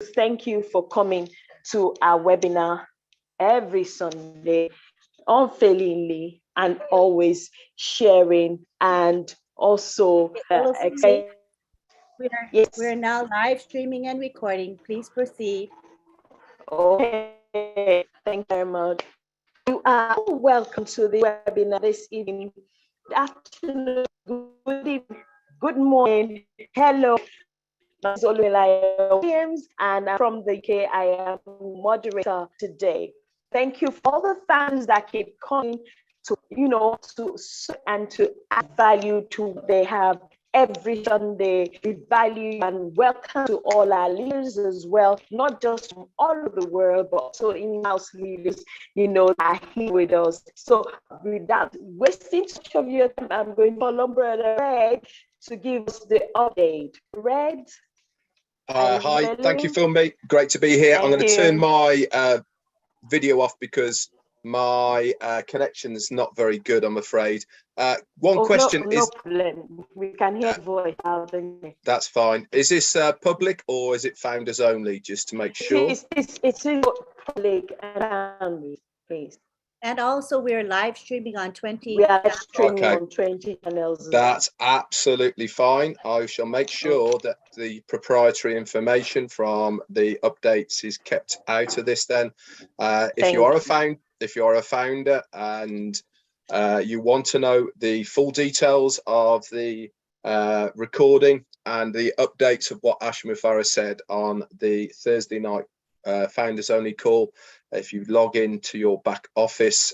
thank you for coming to our webinar every Sunday, unfailingly, and always sharing, and also we're now live streaming and recording. Please proceed. Okay, thank you very much. You are welcome to the webinar this evening. Good afternoon, good evening, good morning. Hello, my name is Williams, and I'm from the UK. I am moderator today. Thank you for all the fans that keep coming to, to add value to what they have every Sunday. We value and welcome to all our leaders as well, not just from all over the world, but also in-house leaders, that are here with us. So without wasting much of your time, I'm going to call on Brother Red to give us the update. Red? Hi, thank you, Philme. Great to be here. I'm going to turn my video off because my connection is not very good, I'm afraid. One question is... No problem. We can hear voice out there. That's fine. Is this public or is it founders only, just to make sure? It's public and please. And also we're live streaming on 20. We are streaming on 20 channels. That's absolutely fine. I shall make sure that the proprietary information from the updates is kept out of this then. If you are a founder and you want to know the full details of the recording and the updates of what Ashma Farah said on the Thursday night founders only call, if you log into your back office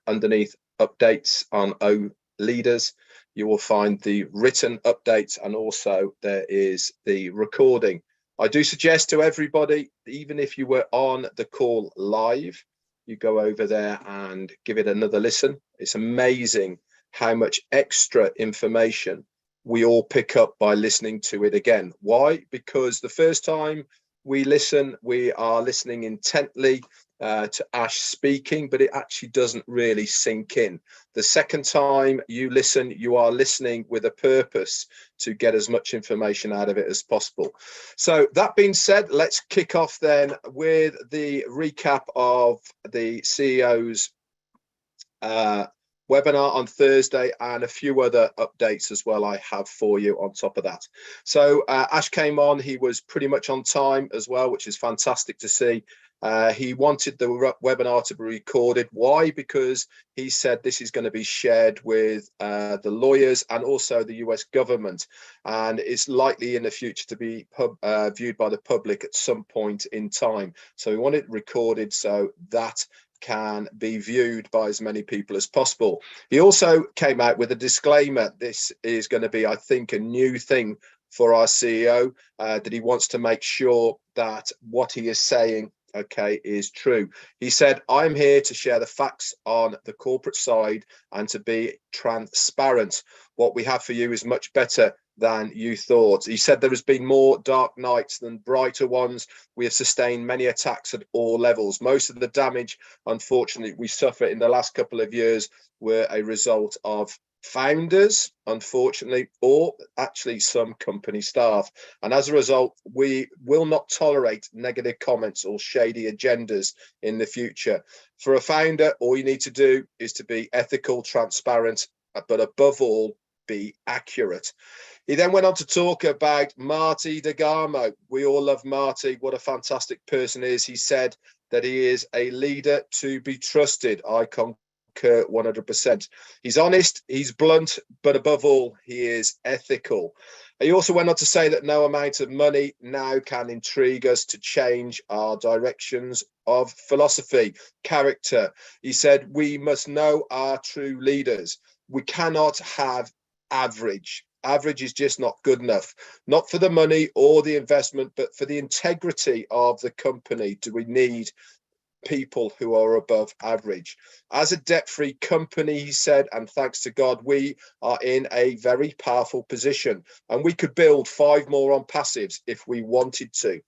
underneath updates on O Leaders, you will find the written updates, and also there is the recording. I do suggest to everybody, even if you were on the call live, you go over there and give it another listen. It's amazing how much extra information we all pick up by listening to it again. Why? Because the first time we listen, we are listening intently to Ash speaking, but it actually doesn't really sink in. The second time you listen, you are listening with a purpose to get as much information out of it as possible. So that being said, let's kick off then with the recap of the CEO's webinar on Thursday and a few other updates as well I have for you on top of that. So Ash came on, he was pretty much on time as well, which is fantastic to see. He wanted the webinar to be recorded. Why? Because he said this is going to be shared with the lawyers and also the US government, and it's likely in the future to be viewed by the public at some point in time. So we want it recorded so that can be viewed by as many people as possible. He also came out with a disclaimer. This is going to be, I think, a new thing for our CEO, that he wants to make sure that what he is saying is true. He said, I'm here to share the facts on the corporate side and to be transparent. What we have for you is much better than you thought. He said there has been more dark nights than brighter ones. We have sustained many attacks at all levels. Most of the damage, unfortunately, we suffer in the last couple of years were a result of founders, unfortunately, or actually some company staff. And as a result, we will not tolerate negative comments or shady agendas in the future. For a founder, all you need to do is to be ethical, transparent, but above all, be accurate. He then went on to talk about Marty De Garma. We all love Marty. What a fantastic person he is. He said that he is a leader to be trusted. I concur 100%. He's honest, he's blunt, but above all, he is ethical. He also went on to say that no amount of money now can intrigue us to change our directions of philosophy, character. He said we must know our true leaders. We cannot have average. Average is just not good enough, not for the money or the investment, but for the integrity of the company. Do we need people who are above average? As a debt-free company, he said, and thanks to God, we are in a very powerful position, and we could build 5 more on passives if we wanted to.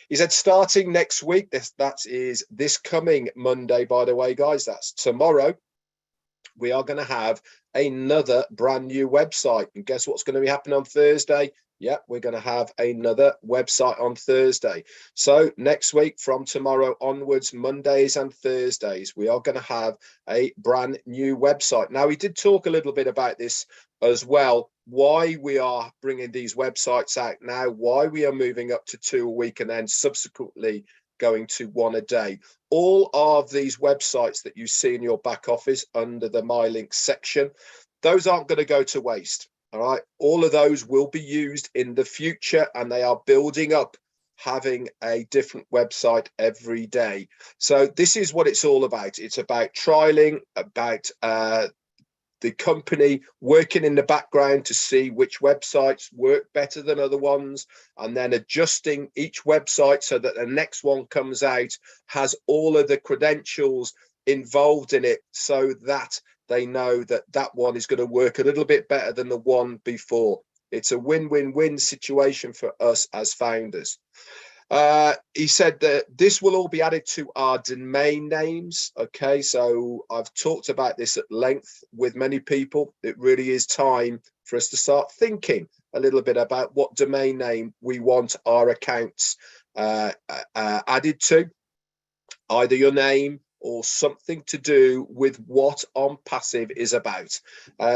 He said starting next week, that is this coming Monday, by the way, guys, that's tomorrow, we are going to have another brand new website. And guess what's going to be happening on Thursday? Yeah, we're going to have another website on Thursday. So next week, from tomorrow onwards, Mondays and Thursdays, we are going to have a brand new website. Now, we did talk a little bit about this as well, why we are bringing these websites out now, why we are moving up to 2 a week and then subsequently going to 1 a day. All of these websites that you see in your back office under the My Links section, those aren't going to go to waste. All right, all of those will be used in the future, and they are building up, having a different website every day. So this is what it's all about. It's about trialing, about the company working in the background to see which websites work better than other ones, and then adjusting each website so that the next one comes out has all of the credentials involved in it, so that they know that that one is going to work a little bit better than the one before. It's a win-win-win situation for us as founders. He said that this will all be added to our domain names. Okay, so I've talked about this at length with many people. It really is time for us to start thinking a little bit about what domain name we want our accounts added to, either your name or something to do with what ONPASSIVE is about.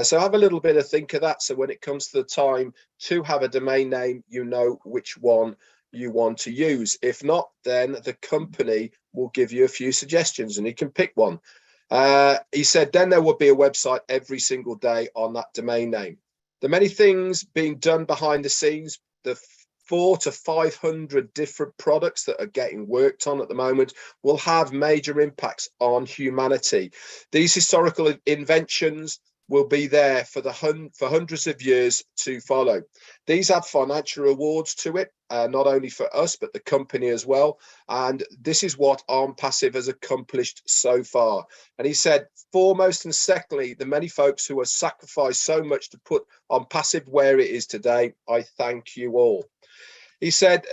So have a little bit of think of that. So when it comes to the time to have a domain name, you know which one you want to use. If not, then the company will give you a few suggestions and you can pick one. He said then there will be a website every single day on that domain name. The many things being done behind the scenes, the 400 to 500 different products that are getting worked on at the moment will have major impacts on humanity. These historical inventions will be there for hundreds of years to follow. These have financial rewards to it, not only for us, but the company as well. And this is what ONPASSIVE has accomplished so far. And he said, foremost and secondly, the many folks who have sacrificed so much to put ONPASSIVE where it is today, I thank you all. He said,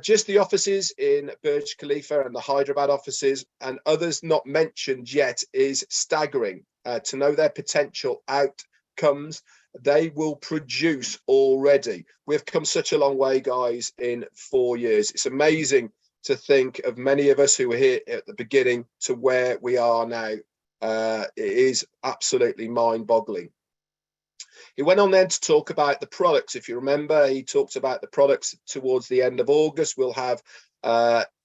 just the offices in Burj Khalifa and the Hyderabad offices and others not mentioned yet is staggering. To know their potential outcomes they will produce already. We've come such a long way, guys, in 4 years. It's amazing to think of many of us who were here at the beginning to where we are now. It is absolutely mind-boggling. He went on then to talk about the products. If you remember, he talked about the products towards the end of August. We'll have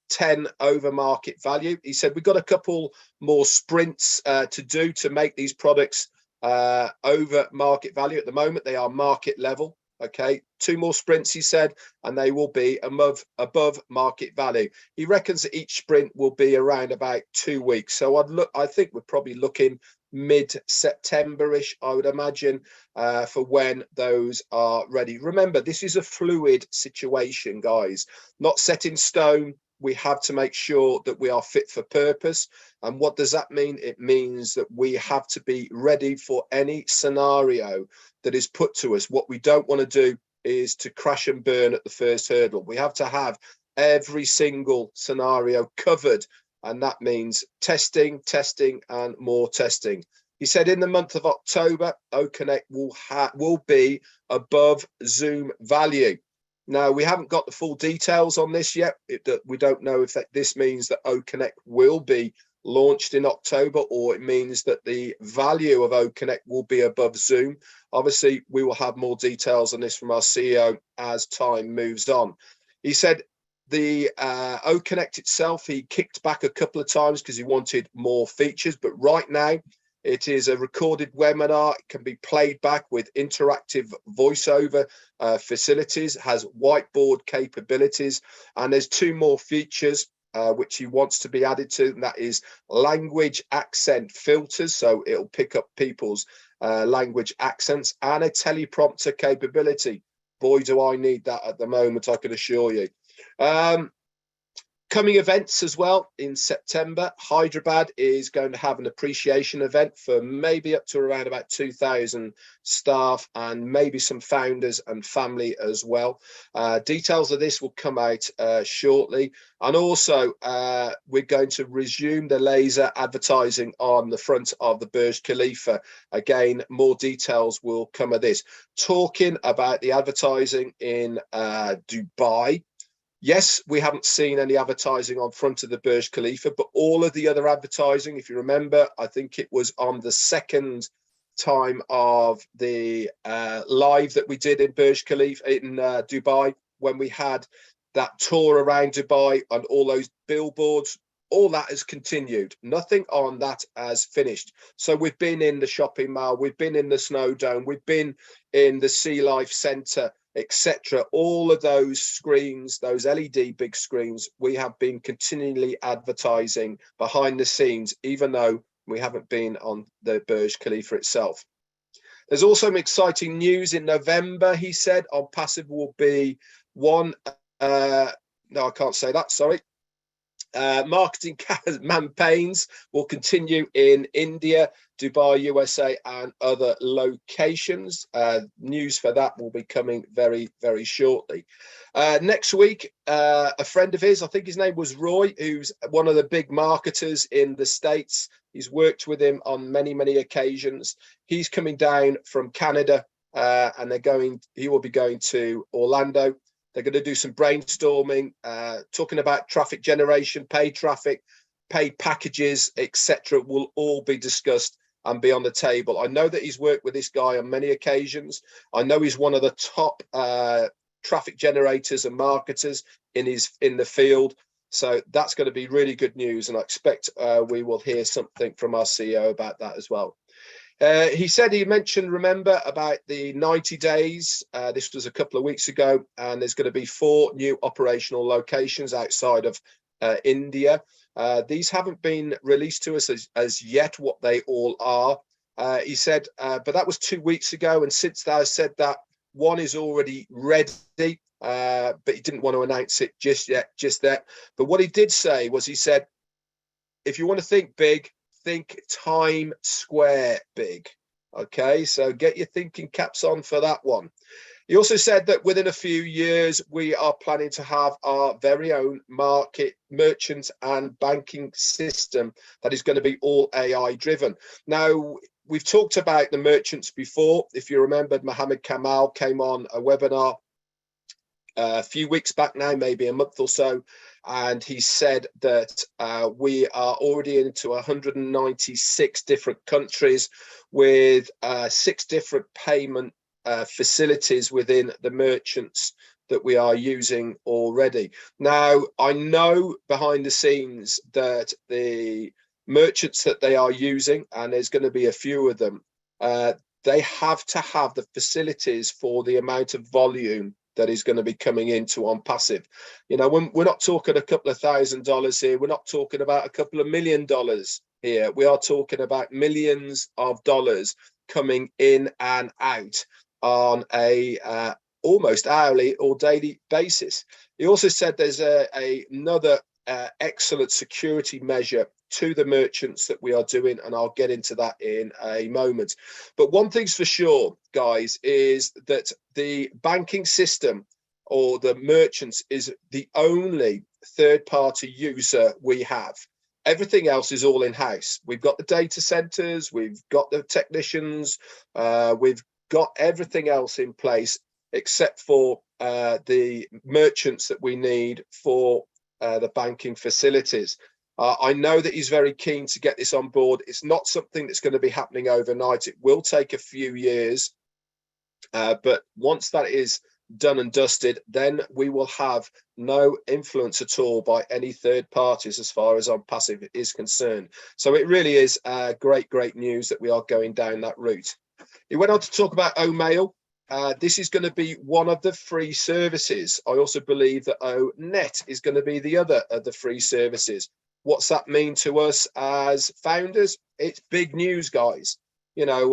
10 over market value. He said we've got a couple more sprints to do to make these products over market value. At the moment, they are market level. Okay, 2 more sprints, he said, and they will be above market value. He reckons that each sprint will be around about 2 weeks. So I think we're probably looking mid-September-ish, I would imagine, for when those are ready. Remember, this is a fluid situation, guys, not set in stone. We have to make sure that we are fit for purpose. And what does that mean? It means that we have to be ready for any scenario that is put to us. What we don't want to do is to crash and burn at the first hurdle. We have to have every single scenario covered. And that means testing, and more testing. He said in the month of October, OConnect will be above Zoom value. Now, we haven't got the full details on this yet. We don't know if this means that OConnect will be launched in October, or it means that the value of OConnect will be above Zoom. Obviously, we will have more details on this from our CEO as time moves on. He said the OConnect itself, he kicked back a couple of times because he wanted more features, but right now it is a recorded webinar. It can be played back with interactive voiceover facilities, has whiteboard capabilities, and there's 2 more features which he wants to be added to, and that is language accent filters, so it'll pick up people's language accents, and a teleprompter capability. Boy, do I need that at the moment, I can assure you. Coming events as well in September. Hyderabad is going to have an appreciation event for maybe up to around about 2,000 staff and maybe some founders and family as well. Details of this will come out shortly. And also we're going to resume the laser advertising on the front of the Burj Khalifa. Again, more details will come of this. Talking about the advertising in Dubai. Yes, we haven't seen any advertising on front of the Burj Khalifa, but all of the other advertising, if you remember, I think it was on the second time of the live that we did in Burj Khalifa in Dubai, when we had that tour around Dubai and all those billboards, all that has continued. Nothing on that has finished. So we've been in the shopping mall, we've been in the Snow Dome, we've been in the Sea Life Centre, etc. All of those screens, those LED big screens, we have been continually advertising behind the scenes, even though we haven't been on the Burj Khalifa itself. There's also some exciting news in November, he said, on Passive will be one, no, I can't say that, sorry. Marketing campaigns will continue in India, Dubai, USA, and other locations. News for that will be coming very, very shortly. Next week, a friend of his, I think his name was Roy, who's one of the big marketers in the States. He's worked with him on many, many occasions. He's coming down from Canada, and he will be going to Orlando. They're going to do some brainstorming, talking about traffic generation, paid traffic, paid packages, etc. will all be discussed and be on the table. I know that he's worked with this guy on many occasions. I know he's one of the top traffic generators and marketers in the field. So that's going to be really good news. And I expect we will hear something from our CEO about that as well. He mentioned, remember, about the 90 days. This was a couple of weeks ago, and there's going to be 4 new operational locations outside of India. These haven't been released to us as yet, what they all are. He said, but that was 2 weeks ago. And since I said that, one is already ready, but he didn't want to announce it just yet. But what he did say was, he said, if you want to think big, think Times Square big. Okay, so get your thinking caps on for that one. He also said that within a few years, we are planning to have our very own merchant and banking system that is going to be all AI driven. Now, we've talked about the merchants before. If you remembered, Mohammed Kamal came on a webinar a few weeks back now, maybe a month or so, and he said that we are already into 196 different countries with 6 different payment facilities within the merchants that we are using already. Now, I know behind the scenes that the merchants that they are using, and there's going to be a few of them, they have to have the facilities for the amount of volume that is going to be coming into ONPASSIVE. You know, we're not talking a couple of $1,000s here. We're not talking about a couple of $1 million here. We are talking about millions of dollars coming in and out on a almost hourly or daily basis. He also said there's another excellent security measure to the merchants that we are doing, and I'll get into that in a moment. But one thing's for sure, guys, is that the banking system or the merchants is the only third-party user we have. Everything else is all in-house. We've got the data centers, we've got the technicians, we've got everything else in place except for the merchants that we need for the banking facilities. I know that he's very keen to get this on board. It's not something that's going to be happening overnight. It will take a few years, but once that is done and dusted, then we will have no influence at all by any third parties as far as ONPASSIVE is concerned. So it really is great news that we are going down that route. He went on to talk about OMail. This is going to be one of the free services. I also believe that ONet is going to be the other of the free services. What's that mean to us as founders? It's big news, guys. You know,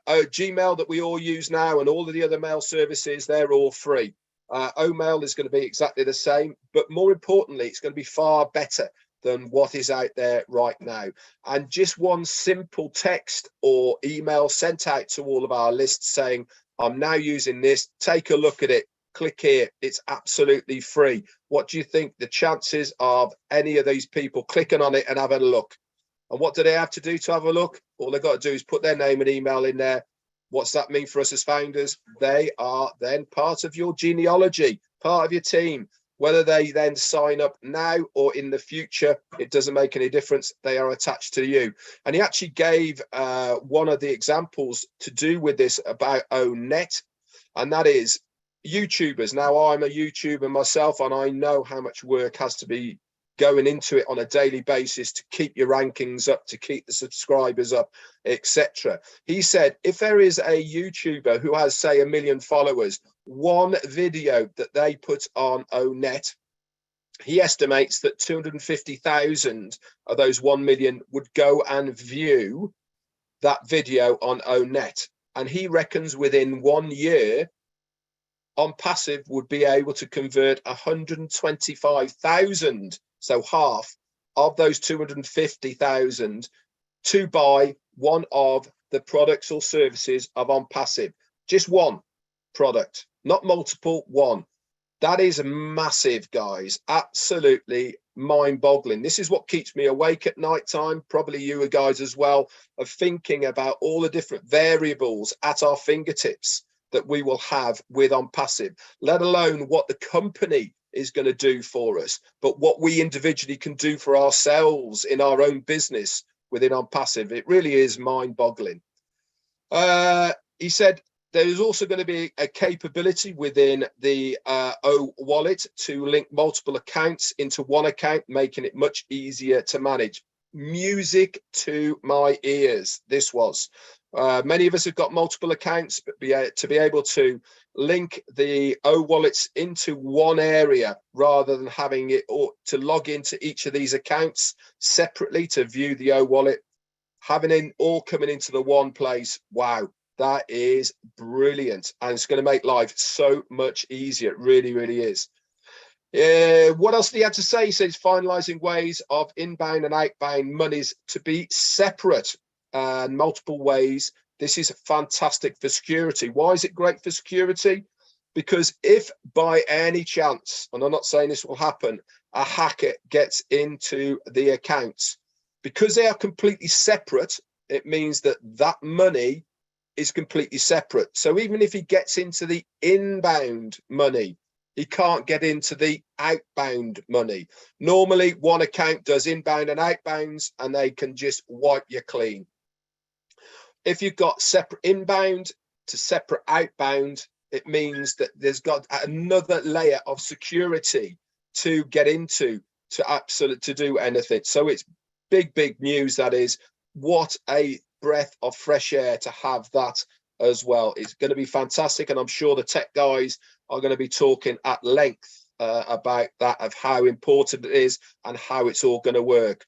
Gmail that we all use now and all of the other mail services, they're all free. Omail is going to be exactly the same, but more importantly, it's going to be far better than what is out there right now. And just one simple text or email sent out to all of our lists saying, I'm now using this, take a look at it, click here, it's absolutely free. What do you think the chances of any of these people clicking on it and having a look? And what do they have to do to have a look? All they've got to do is put their name and email in there. What's that mean for us as founders? They are then part of your genealogy, part of your team. Whether they then sign up now or in the future, it doesn't make any difference. They are attached to you. And he actually gave one of the examples to do with this about ONET, and that is YouTubers. Now, I'm a YouTuber myself, and I know how much work has to be going into it on a daily basis to keep your rankings up, to keep the subscribers up, etc. He said, if there is a YouTuber who has, say, 1 million followers, one video that they put on ONET, he estimates that 250,000 of those 1 million would go and view that video on ONET. And he reckons within 1 year, ONPASSIVE would be able to convert 125,000, so half of those 250,000, to buy one of the products or services of ONPASSIVE. Just one product, not multiple, one. That is massive, guys. Absolutely mind-boggling. This is what keeps me awake at night time, probably you guys as well, of thinking about all the different variables at our fingertips that we will have with ONPASSIVE, let alone what the company is going to do for us, but what we individually can do for ourselves in our own business within ONPASSIVE. It really is mind-boggling. He said there is also going to be a capability within the O Wallet to link multiple accounts into one account, making it much easier to manage. Music to my ears, this was. Many of us have got multiple accounts, but to be able to link the O wallets into one area rather than having it or to log into each of these accounts separately to view the O wallet, having it all coming into the one place. Wow, that is brilliant. And it's going to make life so much easier. It really, really is. What else did he have to say? He says finalizing ways of inbound and outbound monies to be separate and multiple ways. This is fantastic for security. Why is it great for security? Because if by any chance, and I'm not saying this will happen, a hacker gets into the accounts, because they are completely separate, it means that that money is completely separate. So even if he gets into the inbound money, he can't get into the outbound money. Normally, one account does inbound and outbounds, and they can just wipe you clean. If you've got separate inbound to separate outbound, it means that there's got another layer of security to get into to do anything. So it's big, big news. That is, what a breath of fresh air to have that as well. It's going to be fantastic, and I'm sure the tech guys are going to be talking at length about that, of how important it is and how it's all going to work.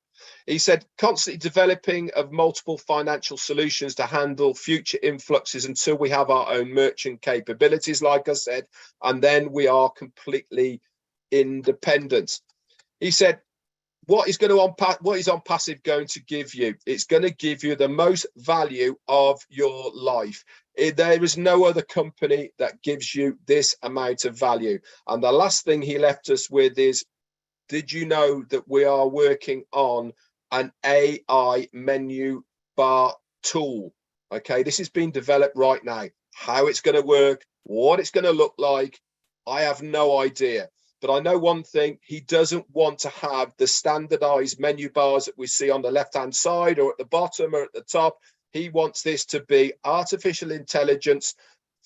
He said constantly developing of multiple financial solutions to handle future influxes until we have our own merchant capabilities, like I said, and then we are completely independent. He said, what is ONPASSIVE going to give you? It's going to give you the most value of your life. There is no other company that gives you this amount of value. And the last thing he left us with is, did you know that we are working on an AI menu bar tool? Okay, this is being developed right now. How it's going to work, what it's going to look like, I have no idea. But I know one thing, he doesn't want to have the standardized menu bars that we see on the left-hand side or at the bottom or at the top. He wants this to be artificial intelligence,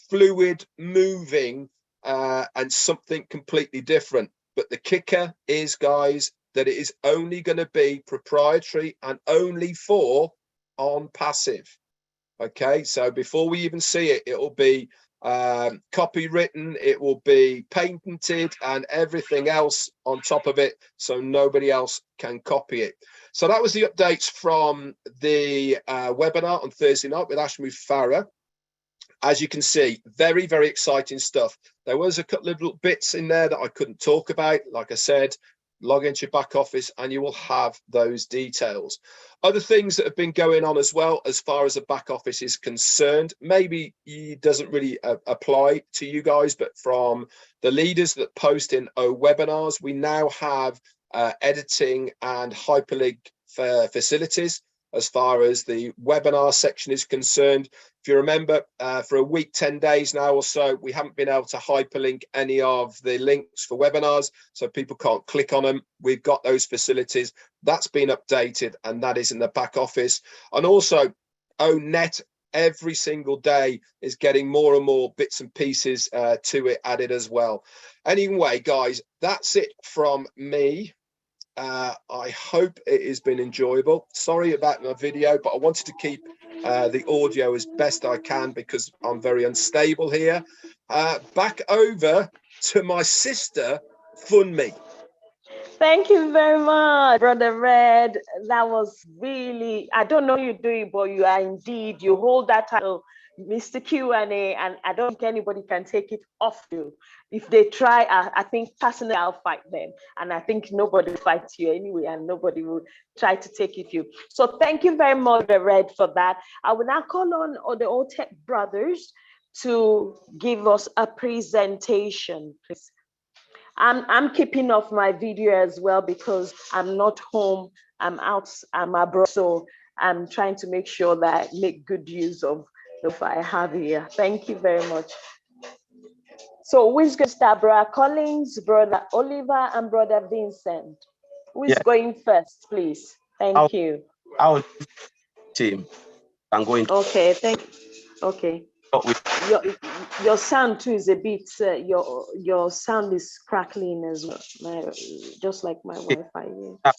fluid, moving, and something completely different. But the kicker is, guys, that it is only going to be proprietary and only for ONPASSIVE. Okay, so before we even see it, it will be copywritten, it will be patented, and everything else on top of it, so nobody else can copy it. So that was the updates from the webinar on Thursday night with Ashmi Farah. as you can see, very, very exciting stuff. There was a couple of little bits in there that I couldn't talk about. Like I said, log into your back office and you will have those details. Other things that have been going on as well, as far as the back office is concerned, maybe it doesn't really apply to you guys, but from the leaders that post in webinars, we now have editing and hyperlink facilities as far as the webinar section is concerned. If you remember, for a week, 10 days now or so, we haven't been able to hyperlink any of the links for webinars, so people can't click on them. We've got those facilities. That's been updated, and that is in the back office. And also, ONET, every single day is getting more and more bits and pieces to it added as well. Anyway, guys, that's it from me. I hope it has been enjoyable. Sorry about my video, but I wanted to keep the audio as best I can because I'm very unstable here. Back over to my sister, Funmi. Thank you very much, Brother Red. That was really, I don't know you do it, but you are indeed, you hold that title, Mr. Q&A, and I don't think anybody can take it off you. If they try, I think personally I'll fight them. And I think nobody will fight you anyway, and nobody will try to take it you. So thank you very much, Brother Red, for that. I will now call on the Old Tech brothers to give us a presentation, please. I'm keeping off my video as well because I'm not home, I'm out, I'm abroad, so I'm trying to make sure that I make good use of what I have here. Thank you very much. So who's going to start? Brother Collins, Brother Oliver, and Brother Vincent. Who is going first, please? Thank you. Our team. I'm going to. Okay, okay. Your sound too is a bit, your sound is crackling as well, just like my Wi-Fi. Yeah.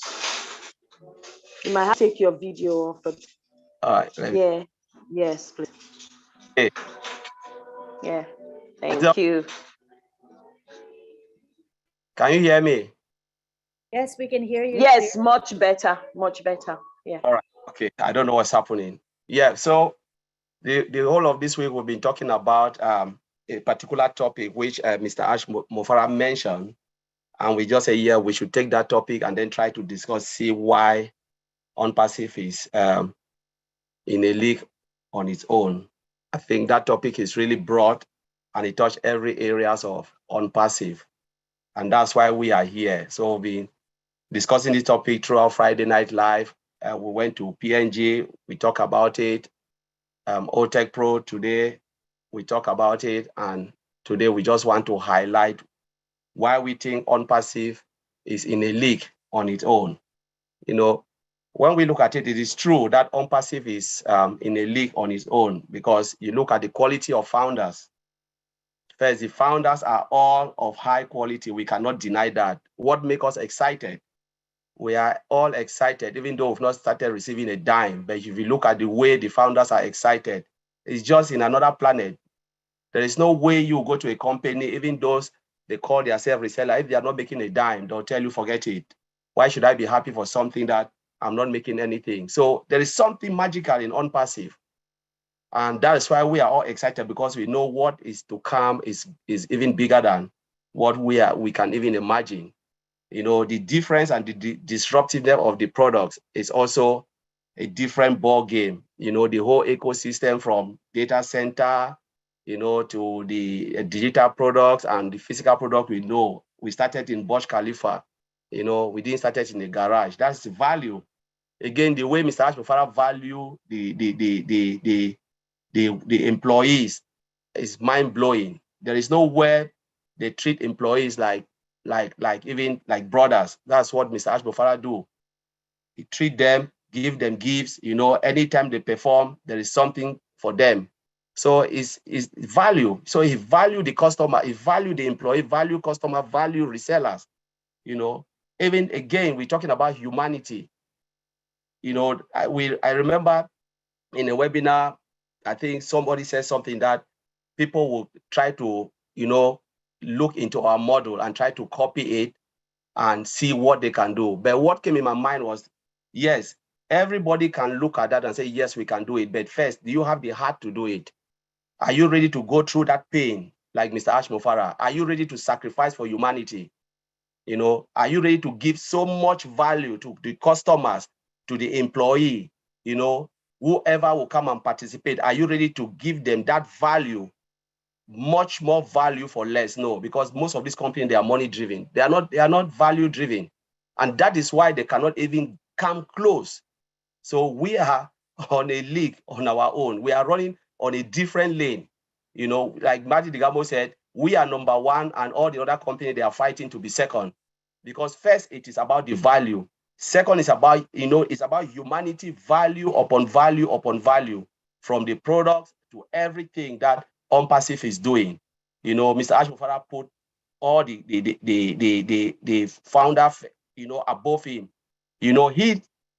You might have to take your video off. All right. Yeah. Yes, please. Okay. Yeah. Thank you. Can you hear me? Yes, we can hear you. Yes, much better. Much better. Yeah. All right. Okay. I don't know what's happening. Yeah. So the whole of this week we've been talking about a particular topic which Mr. Ash Mofara mentioned, and we just say, yeah, we should take that topic and then try to discuss, see why ONPASSIVE is in a league on its own. I think that topic is really broad and it touched every areas of ONPASSIVE, and that's why we are here. So we've been discussing this topic throughout Friday Night Live. We went to PNG, we talk about it. OTech Pro today, we talk about it, and today we just want to highlight why we think ONPASSIVE is in a league on its own. You know, when we look at it, it is true that ONPASSIVE is in a league on its own because you look at the quality of founders. First, the founders are all of high quality. We cannot deny that. What makes us excited? We are all excited, even though we've not started receiving a dime. But if you look at the way the founders are excited, it's just in another planet. There is no way you go to a company, even those they call themselves reseller, if they are not making a dime, they'll tell you, forget it. Why should I be happy for something that I'm not making anything? So there is something magical in ONPASSIVE. And that is why we are all excited, because we know what is to come is even bigger than what we can even imagine. You know, the difference and the disruptiveness of the products is also a different ball game. You know, the whole ecosystem from data center, you know, to the digital products and the physical product. We know we started in Burj Khalifa. You know, we didn't start it in a garage. That's the value. Again, the way Mr. Ashbofara value the employees is mind-blowing. There is nowhere they treat employees like brothers. That's what Mr. Ashbofara do. He treat them, give them gifts. You know, anytime they perform, there is something for them. So it's value. So he value the customer, he value the employee, value customer, value resellers. You know, even again, we're talking about humanity. You know, I remember in a webinar, I think somebody said something that people will try to, you know, look into our model and try to copy it and see what they can do. But what came in my mind was, yes, everybody can look at that and say, yes, we can do it. But first, do you have the heart to do it? Are you ready to go through that pain like Mr. Ash Mofara? Are you ready to sacrifice for humanity? You know, are you ready to give so much value to the customers, to the employee, you know, whoever will come and participate? Are you ready to give them that value, much more value for less? No, because most of these companies, they are money driven. They are not value driven. And that is why they cannot even come close. So we are on a league on our own. We are running on a different lane. You know, like Marty De Garma said, we are number one and all the other companies, they are fighting to be second. Because first, it is about the value. Second, is about, you know, it's about humanity, value upon value upon value, from the products to everything that ONPASSIVE is doing. You know, Mr. Ash Mofara put all the founder, you know, above him. You know,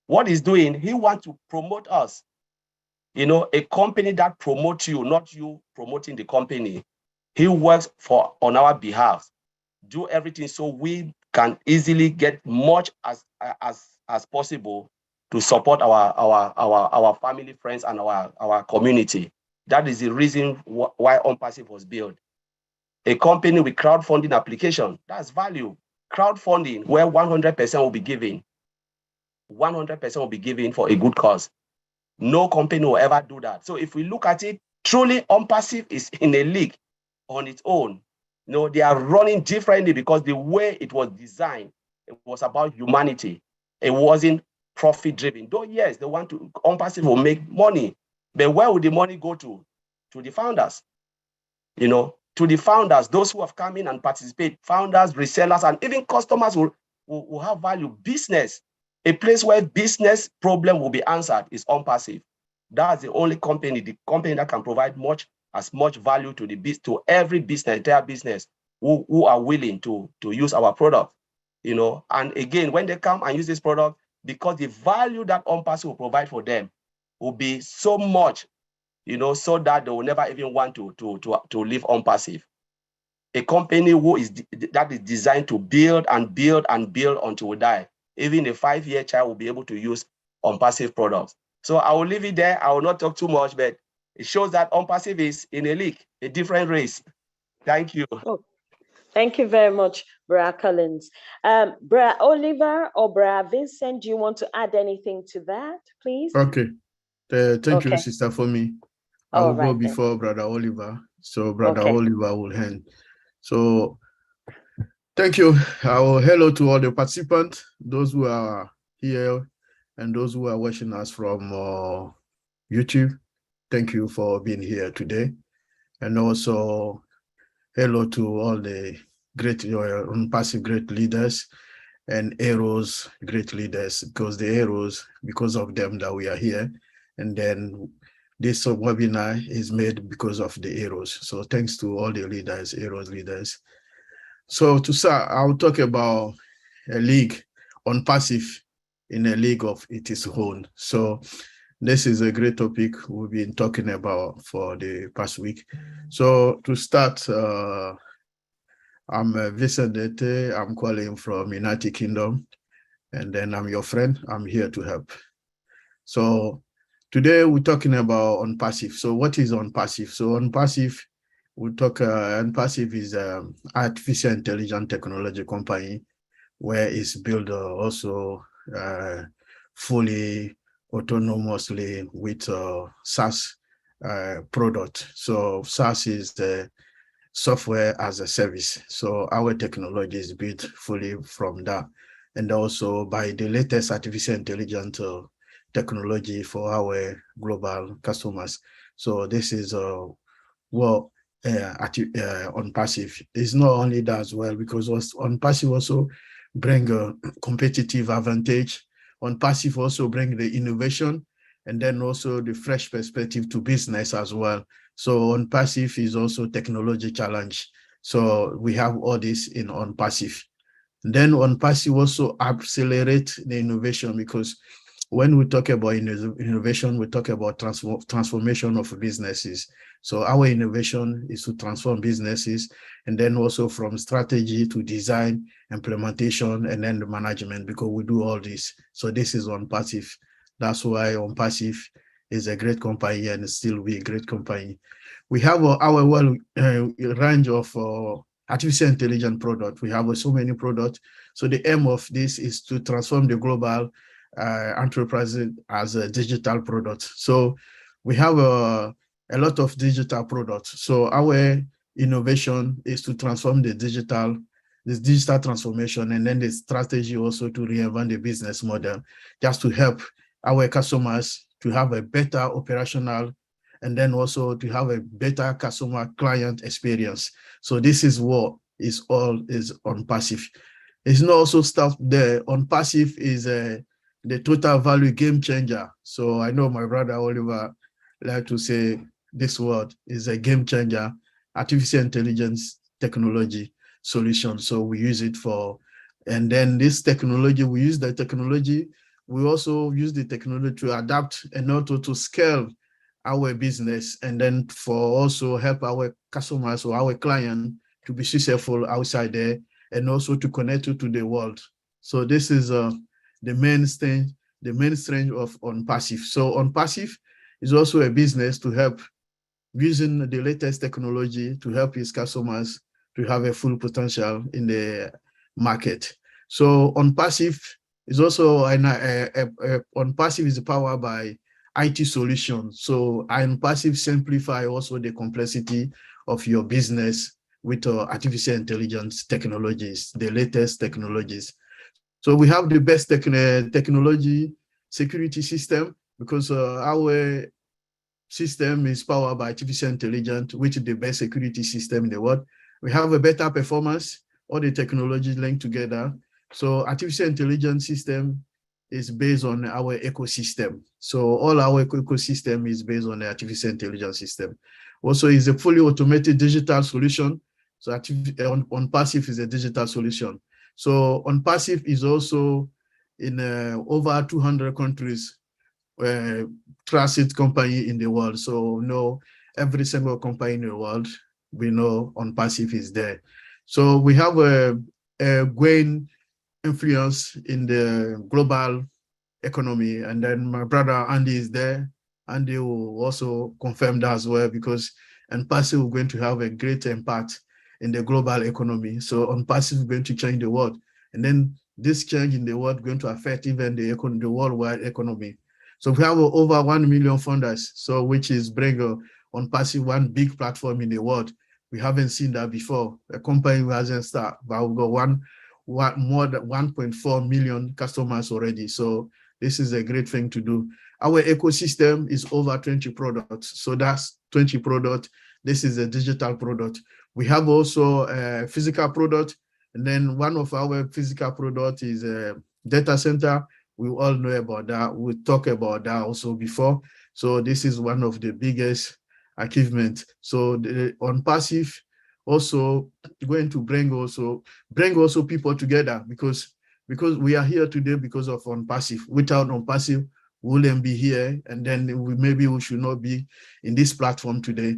what he's doing, he wants to promote us. You know, a company that promotes you, not you promoting the company. He works on our behalf, do everything so we can easily get much as possible to support our family, friends, and our community. That is the reason why ONPASSIVE was built. A company with crowdfunding application, that's value. Crowdfunding where 100% will be given. 100% will be given for a good cause. No company will ever do that. So if we look at it, truly ONPASSIVE is in a league on its own. You know, they are running differently because the way it was designed, it was about humanity. It wasn't profit driven. Though yes, they want to, ONPASSIVE will make money, but where would the money go to? To the founders. You know, to the founders, those who have come in and participate, founders, resellers, and even customers will have value. Business, a place where business problem will be answered is ONPASSIVE. That's the only company, the company that can provide as much value to every business, entire business, who are willing to use our product. You know, and again, when they come and use this product, because the value that ONPASSIVE will provide for them will be so much, you know, so that they will never even want to leave ONPASSIVE. A company that is designed to build and build and build until we die. Even a 5-year child will be able to use ONPASSIVE products. So I will leave it there. I will not talk too much, but it shows that ONPASSIVE is in a league, a different race. Thank you. Oh, thank you very much, Bra Collins. Bra Oliver or Bra Vincent, do you want to add anything to that, please? Okay. Thank you, Sister Fomi. I will go before Brother Oliver. So Brother Oliver will hand. So thank you. Hello to all the participants, those who are here and those who are watching us from YouTube. Thank you for being here today. And also hello to all the great ONPASSIVE great leaders and Arrows great leaders, because the Arrows, because of them that we are here. And then this webinar is made because of the Arrows. So thanks to all the leaders, Arrows leaders. So to start, I'll talk about a league, ONPASSIVE in a league of its own. So this is a great topic we've been talking about for the past week. So to start, I'm Vincent Dete. I'm calling from United Kingdom, and then I'm your friend. I'm here to help. So today we're talking about ONPASSIVE. So what is ONPASSIVE? So ONPASSIVE, ONPASSIVE is an artificial intelligence technology company where it's built also fully autonomously with SaaS product. So SaaS is the software as a service. So our technology is built fully from that, and also by the latest artificial intelligence technology for our global customers. So this is what ONPASSIVE is. Not only that as well, because ONPASSIVE also bring a competitive advantage. ONPASSIVE also bring the innovation and then also the fresh perspective to business as well. So ONPASSIVE is also technology challenge. So we have all this in ONPASSIVE. Then ONPASSIVE also accelerate the innovation, because when we talk about innovation, we talk about transformation of businesses. So our innovation is to transform businesses, and then also from strategy to design, implementation, and then the management, because we do all this. So this is ONPASSIVE. That's why ONPASSIVE is a great company and still be a great company. We have our range of artificial intelligence product. We have so many products. So the aim of this is to transform the global enterprise as a digital product. So we have a lot of digital products. So our innovation is to transform this digital transformation, and then the strategy also to reinvent the business model, just to help our customers to have a better operational, and then also to have a better customer client experience. So this is what is all is ONPASSIVE. It's not also stuff there. ONPASSIVE is the total value game changer. So I know my brother Oliver like to say this word is a game changer, artificial intelligence technology solution. So we use it for, and then this technology, we use the technology. We also use the technology to adapt and also to scale our business, and then for also help our customers or our client to be successful outside there, and also to connect to the world. So this is the main strength of ONPASSIVE. So ONPASSIVE is also a business to help using the latest technology to help his customers to have a full potential in the market. So ONPASSIVE is also ONPASSIVE is powered by IT solutions. So ONPASSIVE simplify also the complexity of your business with artificial intelligence technologies, the latest technologies. So we have the best technology security system, because our system is powered by artificial intelligence, which is the best security system in the world. We have a better performance, all the technology linked together. So artificial intelligence system is based on our ecosystem. So all our ecosystem is based on the artificial intelligence system. Also, is a fully automated digital solution. So ONPASSIVE is a digital solution. So ONPASSIVE is also in over 200 countries, trusted company in the world. So no, every single company in the world, we know ONPASSIVE is there. So we have a growing influence in the global economy. And then my brother Andy is there. Andy will also confirm that as well, because ONPASSIVE is going to have a great impact in the global economy. So ONPASSIVE is going to change the world. And then this change in the world is going to affect even the worldwide economy. So we have over 1 million funders, so which is bring ONPASSIVE one big platform in the world. We haven't seen that before. A company who hasn't started, but we've got more than 1.4 million customers already. So this is a great thing to do. Our ecosystem is over 20 products. So that's 20 products. This is a digital product. We have also a physical product. And then one of our physical products is a data center. We all know about that. We talked about that also before. So this is one of the biggest achievements. So the ONPASSIVE also going to bring also people together, because we are here today because of ONPASSIVE. Without ONPASSIVE, we wouldn't be here, and then maybe we should not be in this platform today.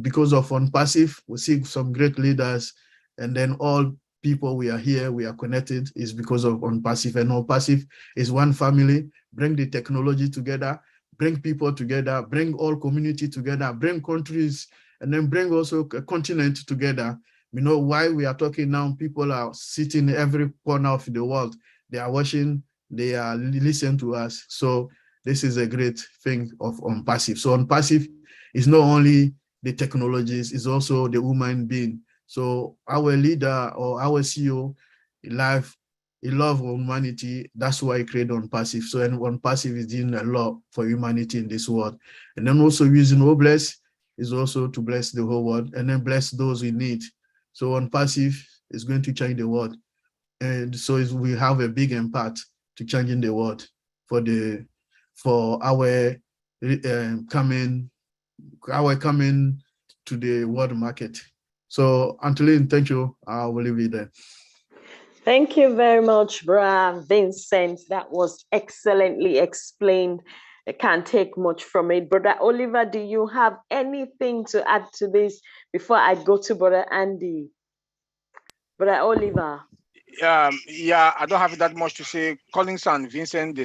Because of ONPASSIVE, we see some great leaders, and then all people we are here, we are connected, is because of ONPASSIVE. And ONPASSIVE is one family. Bring the technology together, bring people together, bring all community together, bring countries, and then bring also a continent together. You know why we are talking now? People are sitting every corner of the world. They are watching, they are listening to us. So this is a great thing of ONPASSIVE. So ONPASSIVE is not only the technologies, it's also the human being. So our leader or our CEO, he love humanity. That's why he created ONPASSIVE. So ONPASSIVE is doing a lot for humanity in this world. And then also using OBLESS is also to bless the whole world, and then bless those in need. So ONPASSIVE is going to change the world. And so we have a big impact to changing the world for our coming to the world market. So Antolin, thank you. I will leave it there. Thank you very much, Bra Vincent. That was excellently explained. I can't take much from it. Brother Oliver, do you have anything to add to this before I go to Brother Andy? Brother Oliver. Yeah, I don't have that much to say. Collins and Vincent, they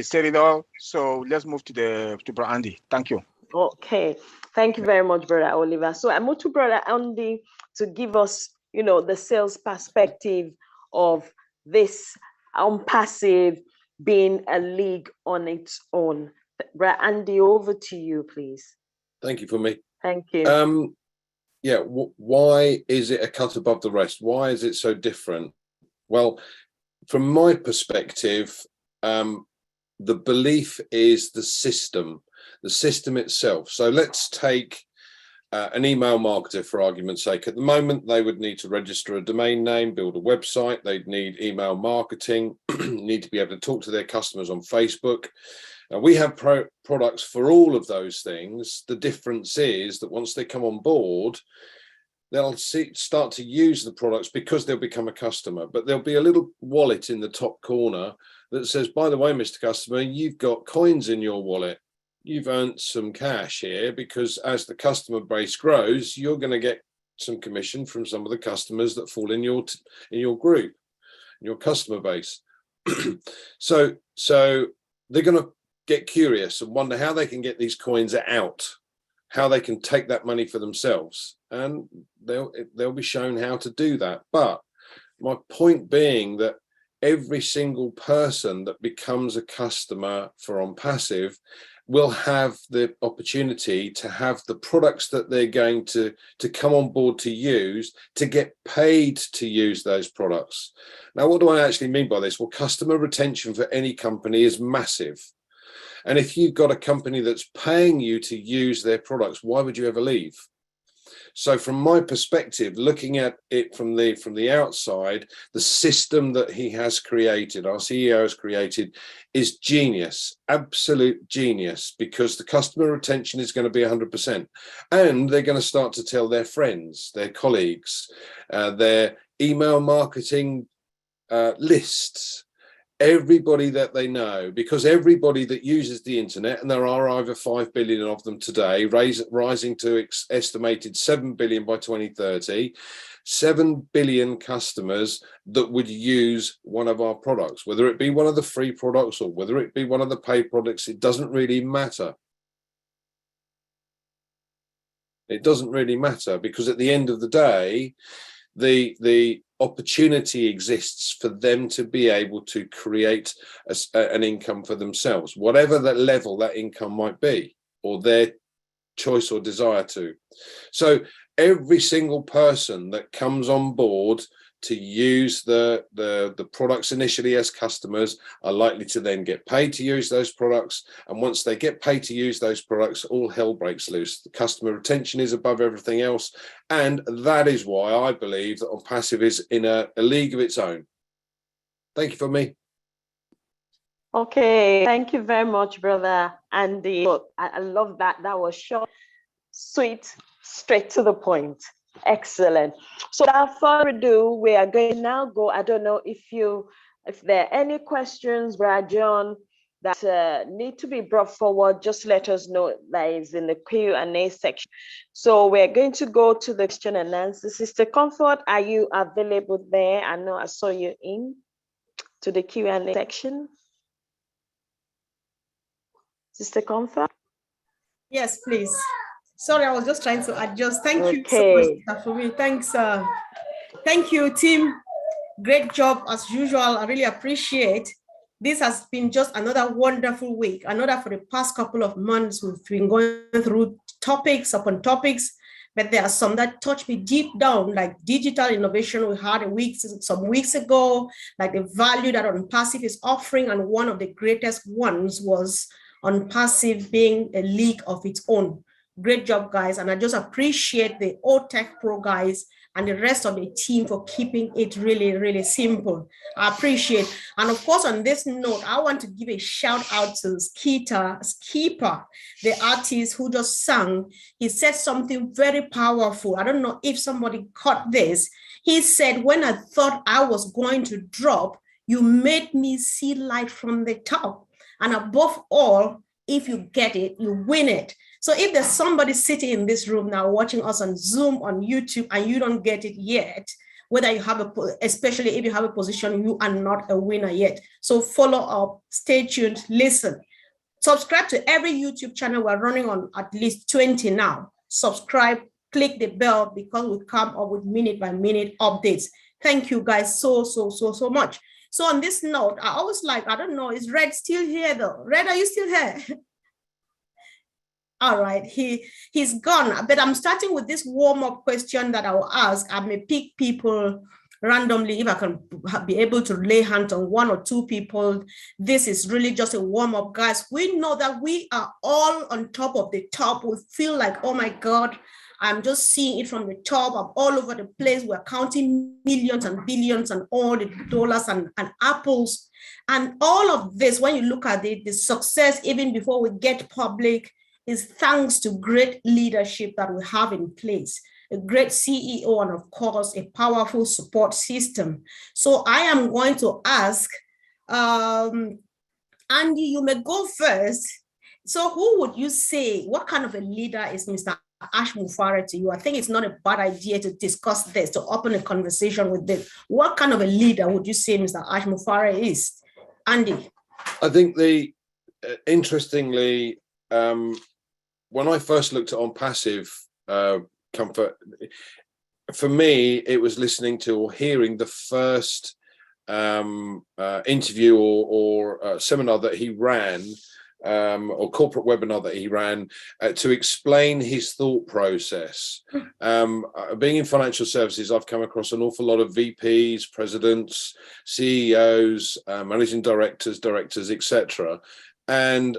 said it all. So let's move to Brother Andy. Thank you. Okay, thank you very much, Brother Oliver. So I move to Brother Andy to give us, the sales perspective of this ONPASSIVE being a league on its own. Brother Andy, over to you, please. Thank you for me. Thank you. Yeah, why is it a cut above the rest? Why is it so different? Well, from my perspective, the belief is the system itself. So let's take an email marketer, for argument's sake. At the moment, they would need to register a domain name, build a website. They'd need email marketing, need to be able to talk to their customers on Facebook. We have products for all of those things. The difference is that once they come on board, they'll start to use the products because they'll become a customer. But there'll be a little wallet in the top corner that says, by the way, Mr. Customer, you've got coins in your wallet. You've earned some cash here because as the customer base grows, you're going to get some commission from some of the customers that fall in your group, in your customer base. So they're going to get curious and wonder how they can get these coins out, how they can take that money for themselves, and they'll be shown how to do that. But my point being that every single person that becomes a customer for ONPASSIVE will have the opportunity to have the products that they're going to come on board to use, to get paid to use those products. Now, what do I actually mean by this? Well, customer retention for any company is massive. And if you've got a company that's paying you to use their products, why would you ever leave? So from my perspective, looking at it from the outside, the system that he has created, our CEO has created, is genius, absolute genius, because the customer retention is going to be 100%. And they're going to start to tell their friends, their colleagues, their email marketing lists, everybody that they know, because everybody that uses the internet, and there are over 5 billion of them today, rising to estimated 7 billion by 2030, 7 billion customers that would use one of our products, whether it be one of the free products or whether it be one of the paid products, it doesn't really matter. It doesn't really matter, because at the end of the day, the opportunity exists for them to be able to create an income for themselves, whatever that level that income might be, or their choice or desire to. So every single person that comes on board to use the products initially as customers are likely to then get paid to use those products. And once they get paid to use those products, all hell breaks loose. The customer retention is above everything else. And that is why I believe that ONPASSIVE is in a league of its own. Thank you for me. Okay, thank you very much, Brother Andy. I love that. That was short, sweet, straight to the point. Excellent. So without further ado, we are going to now go. I don't know if there are any questions, Brother John, that need to be brought forward. Just let us know. That is in the Q&A section. So we're going to go to the question and answer. Sister Comfort, are you available there? I know I saw you in to the Q&A section. Sister Comfort? Yes, please. Sorry, I was just trying to adjust. Thank you so much for me. Thanks. Thank you, team. Great job as usual. I really appreciate. This has been just another wonderful week. Another for the past couple of months, we've been going through topics upon topics, but there are some that touch me deep down, like digital innovation. We had some weeks ago, like the value that ONPASSIVE is offering, and one of the greatest ones was ONPASSIVE being a league of its own. Great job, guys. And I just appreciate the OTech Pro guys and the rest of the team for keeping it really, really simple. I appreciate. And of course, on this note, I want to give a shout out to Skipper, the artist who just sang. He said something very powerful. I don't know if somebody caught this. He said, when I thought I was going to drop, you made me see light from the top. And above all, if you get it, you win it. So if there's somebody sitting in this room now watching us on Zoom, on YouTube, and you don't get it yet, whether you have especially if you have a position, you are not a winner yet. So follow up, stay tuned, listen. Subscribe to every YouTube channel. We're running on at least 20 now. Subscribe, click the bell, because we come up with minute-by-minute updates. Thank you guys so much. So on this note, I always like, I don't know, is Red still here though? Red, are you still here? All right, he's gone, but I'm starting with this warm-up question that I will ask. I may pick people randomly if I can be able to lay hands on one or two people. This is really just a warm-up, guys. We know that we are all on top of the top. We feel like, oh my God, I'm just seeing it from the top. I'm all over the place. We're counting millions and billions and all the dollars and apples. And all of this, when you look at it, the success, even before we get public, is thanks to great leadership that we have in place, a great CEO, and of course, a powerful support system. So I am going to ask, Andy, you may go first. So who would you say, what kind of a leader is Mr. Ash Mufare to you? I think it's not a bad idea to discuss this, to open a conversation with this. What kind of a leader would you say Mr. Ash Mufare is? Andy? I think interestingly, when I first looked at ONPASSIVE Comfort, for me, it was listening to or hearing the first interview or seminar that he ran, or corporate webinar that he ran to explain his thought process. Being in financial services, I've come across an awful lot of VPs, presidents, CEOs, managing directors, etc. And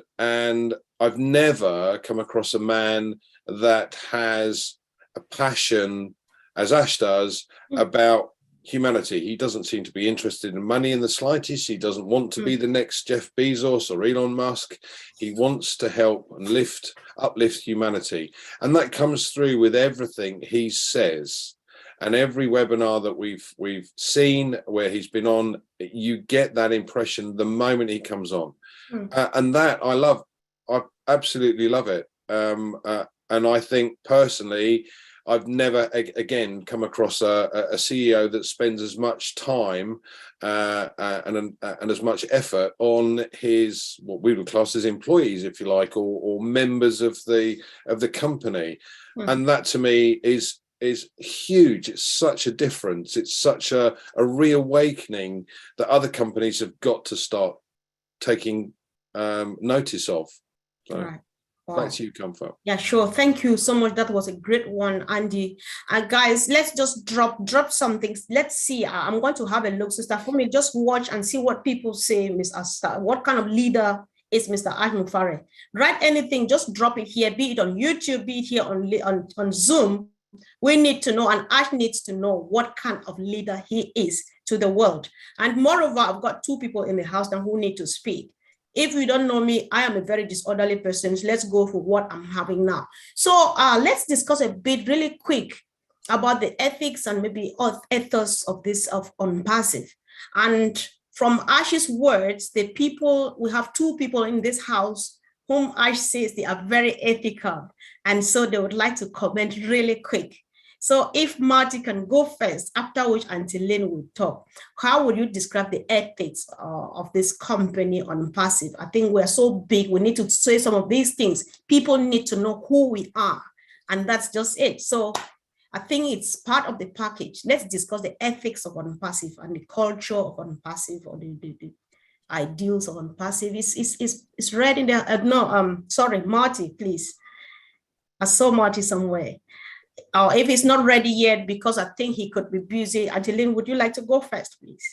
I've never come across a man that has a passion, as Ash does, about humanity. He doesn't seem to be interested in money in the slightest. He doesn't want to be the next Jeff Bezos or Elon Musk. He wants to help and uplift humanity. And that comes through with everything he says. And every webinar that we've seen where he's been on, you get that impression the moment he comes on. And that I absolutely love it. And I think personally, I've never again come across a CEO that spends as much time and as much effort on his, what we would class as employees, if you like, or members of the company. And that to me is huge. It's such a difference. It's such a reawakening that other companies have got to start taking notice of. So. Right. Wow. Back to you, Comfort. Yeah, sure. Thank you so much. That was a great one, Andy. Guys, let's just drop something. Let's see. I'm going to have a look, Sister Fumi. Just watch and see what people say, Miss Asta. What kind of leader is Mr. Ash Mufare? Write anything, just drop it here, be it on YouTube, be it here on Zoom. We need to know, and Ash needs to know what kind of leader he is to the world. And moreover, I've got two people in the house now who need to speak. If you don't know me, I am a very disorderly person. So let's go for what I'm having now. So let's discuss a bit really quick about the ethics and maybe ethos of this of ONPASSIVE. And from Ash's words, we have two people in this house whom Ash says they are very ethical. And so they would like to comment really quick. So if Marty can go first, after which Auntie Lynn will talk, how would you describe the ethics of this company ONPASSIVE? I think we're so big, we need to say some of these things. People need to know who we are, and that's just it. So I think it's part of the package. Let's discuss the ethics of ONPASSIVE and the culture of ONPASSIVE, or the ideals of ONPASSIVE. It's read in there. Sorry, Marty, please. I saw Marty somewhere. Or if he's not ready yet, because I think he could be busy. Auntie Lynn, would you like to go first, please?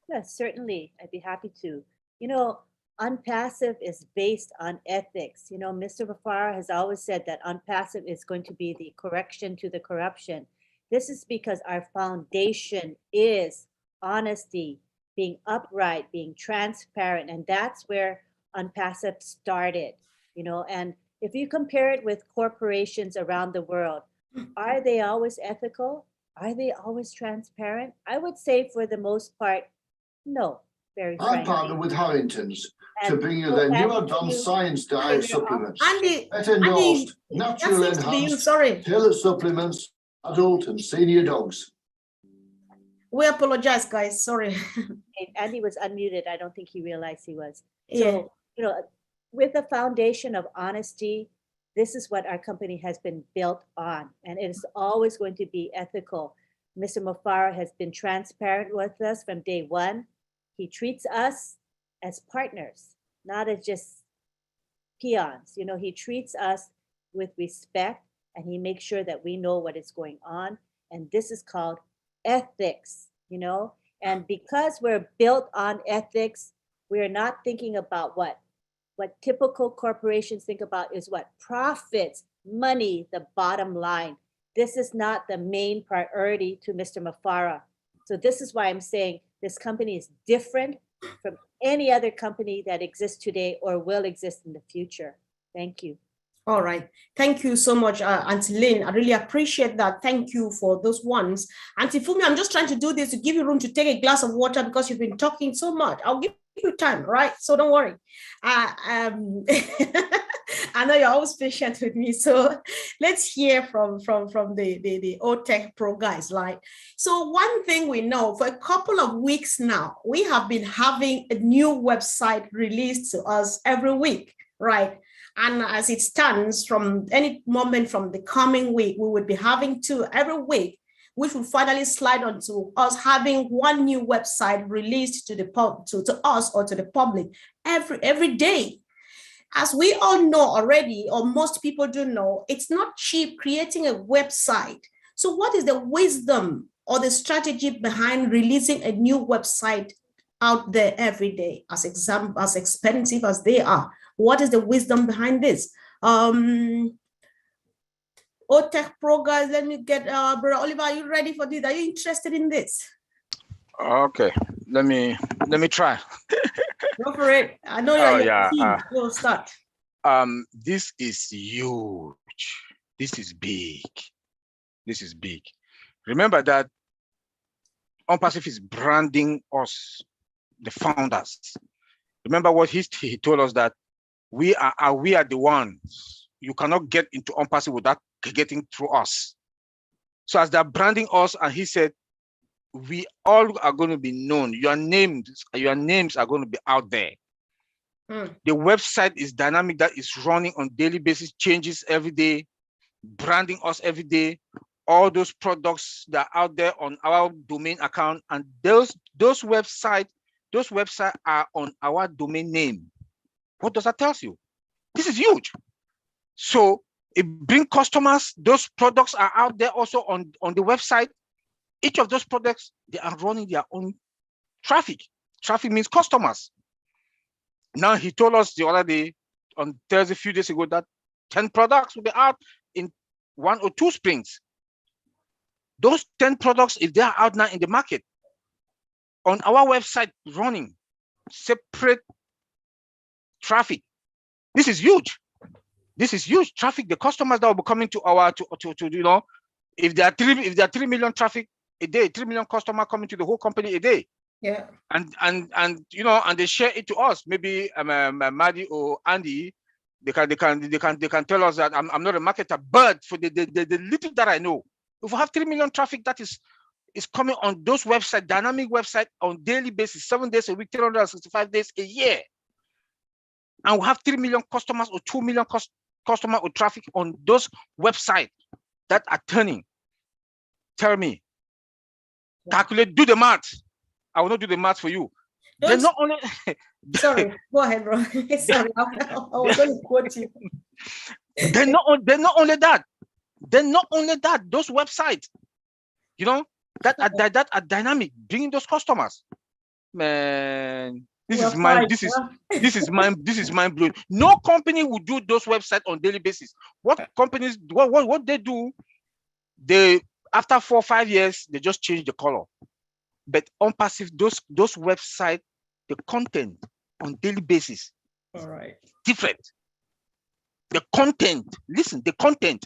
Yes, certainly. I'd be happy to. You know, ONPASSIVE is based on ethics. You know, Mr. Mufare has always said that ONPASSIVE is going to be the correction to the corruption. This is because our foundation is honesty, being upright, being transparent, and that's where ONPASSIVE started. You know, and if you compare it with corporations around the world, are they always ethical? Are they always transparent? I would say for the most part, no, very frankly. I partnered with Harrington's to bring you their new advanced science diet supplements. Better endorsed, natural enhanced, tailored supplements, adult and senior dogs. We apologize, guys. Sorry. Andy was unmuted. I don't think he realized he was. Yeah. So, you know, with a foundation of honesty, this is what our company has been built on, and it is always going to be ethical. Mr. Mufara has been transparent with us from day one. He treats us as partners, not as just peons. You know, he treats us with respect, and he makes sure that we know what is going on. And this is called ethics, you know. And because we're built on ethics, we're not thinking about what typical corporations think about is what? Profits, money, the bottom line. This is not the main priority to Mr. Mufara. So this is why I'm saying this company is different from any other company that exists today or will exist in the future. Thank you. All right. Thank you so much, Auntie Lynn. I really appreciate that. Thank you for those ones. Auntie Fumi, I'm just trying to do this to give you room to take a glass of water because you've been talking so much. I'll give you time, right? So don't worry. I know you're always patient with me. So let's hear from the OTech Pro guys. Like, so one thing we know, for a couple of weeks now, we have been having a new website released to us every week, right? And as it stands, from any moment from the coming week, we would be having two every week, which will finally slide onto us having one new website released to the to us or to the public every day. As we all know already, or most people do know, it's not cheap creating a website. So what is the wisdom or the strategy behind releasing a new website out there every day, as expensive as they are? What is the wisdom behind this? OTech Pro guys, let me get Brother Oliver, are you ready for this? Are you interested in this? Okay, let me try. Go for it. I know you're We'll start. This is huge. This is big. This is big. Remember that ONPASSIVE is branding us, the founders. Remember what he told us, that we are the ones. You cannot get into ONPASSIVE without getting through us. So as they're branding us, and he said, we all are going to be known. Your names are going to be out there. The website is dynamic, that is running on daily basis, changes every day, branding us every day. All those products that are out there on our domain account, and those websites are on our domain name. What does that tell you? This is huge. So it brings customers. Those products are out there also on the website. Each of those products, they are running their own traffic. Traffic means customers. Now, he told us the other day, on Thursday, a few days ago, that 10 products will be out in 1 or 2 sprints. Those 10 products, if they are out now in the market, on our website running separate traffic, this is huge. This is huge traffic. The customers that will be coming to our to you know, if there are 3 million traffic a day, 3 million customers coming to the whole company a day. Yeah. And you know, and they share it to us. Maybe Marty or Andy, they can tell us that I'm not a marketer, but for the little that I know, if we have 3 million traffic that is coming on those websites, dynamic website on daily basis, 7 days a week, 365 days a year, and we have 3 million customers or 2 million customer or traffic on those websites that are turning. Tell me, calculate, do the math. I will not do the math for you. They're not only sorry, go ahead, bro. Sorry, I was going to quote you. They're not only that. They're not only that. Those websites, you know, that are dynamic, bringing those customers. Man, this is mind blowing. No company would do those websites on daily basis. What companies, what they do, they after 4 or 5 years, they just change the color. But ONPASSIVE, those websites, the content on daily basis, all right, different. The content, listen, the content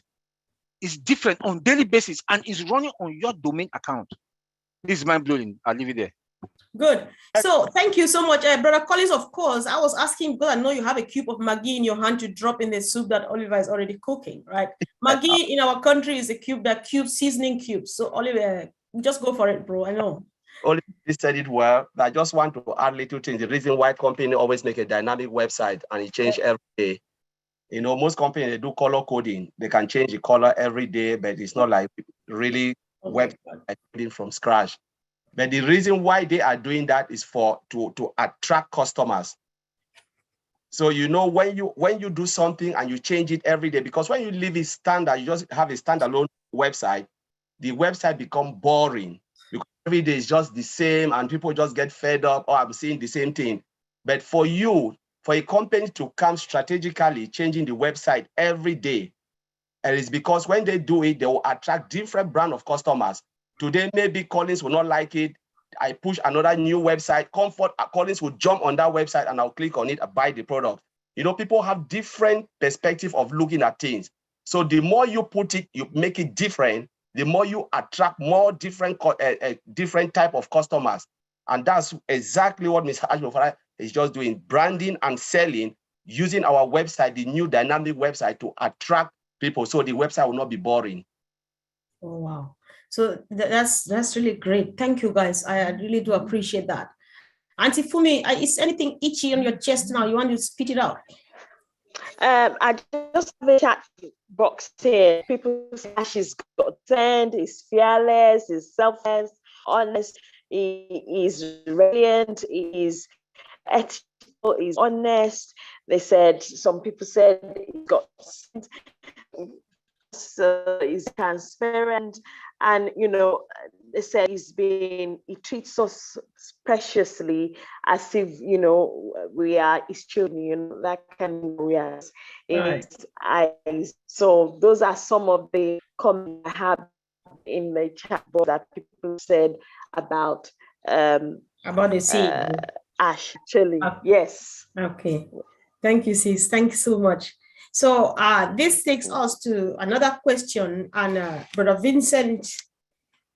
is different on daily basis and is running on your domain account. This is mind blowing. I'll leave it there. Good. So thank you so much, Brother Collins. Of course, I was asking because I know you have a cube of Maggi in your hand to drop in the soup that Oliver is already cooking, right? Maggi in our country is a cube, that cube seasoning cube. So Oliver, just go for it, bro. I know. only said it well. I just want to add little things. The reason why company always make a dynamic website and it change every day. You know, most companies, they do color coding. They can change the color every day, but it's not like really website coding from scratch. But the reason why they are doing that is to attract customers. So, you know, when you do something and you change it every day, because when you leave it standard, you just have a standalone website, the website become boring because every day is just the same and people just get fed up, or I'm seeing the same thing. But for you, for a company to come strategically changing the website every day, and it's because when they do it, they will attract different brand of customers. Today, maybe Collins will not like it. I push another new website. Collins will jump on that website and I'll click on it and buy the product. You know, people have different perspective of looking at things. So the more you put it, you make it different, the more you attract more different type of customers. And that's exactly what Mr. Ashmofara is just doing, branding and selling, using our website, the new dynamic website, to attract people so the website will not be boring. Oh, wow. So that's really great. Thank you, guys. I really do appreciate that. Auntie Fumi, is anything itchy on your chest now? You want to spit it out? I just have a chat box here. People say Ash is content, is fearless, is selfless, honest, he is radiant, he is ethical, he's honest. They said, some people said he's got is transparent, and you know, they said he treats us preciously as if, you know, we are his children, you know, that kind of react in his eyes. So those are some of the comments I have in the chat box that people said about the CEO. Ash, actually. Yes. Okay. Thank you, sis. Thank you so much. So this takes us to another question, and Brother Vincent,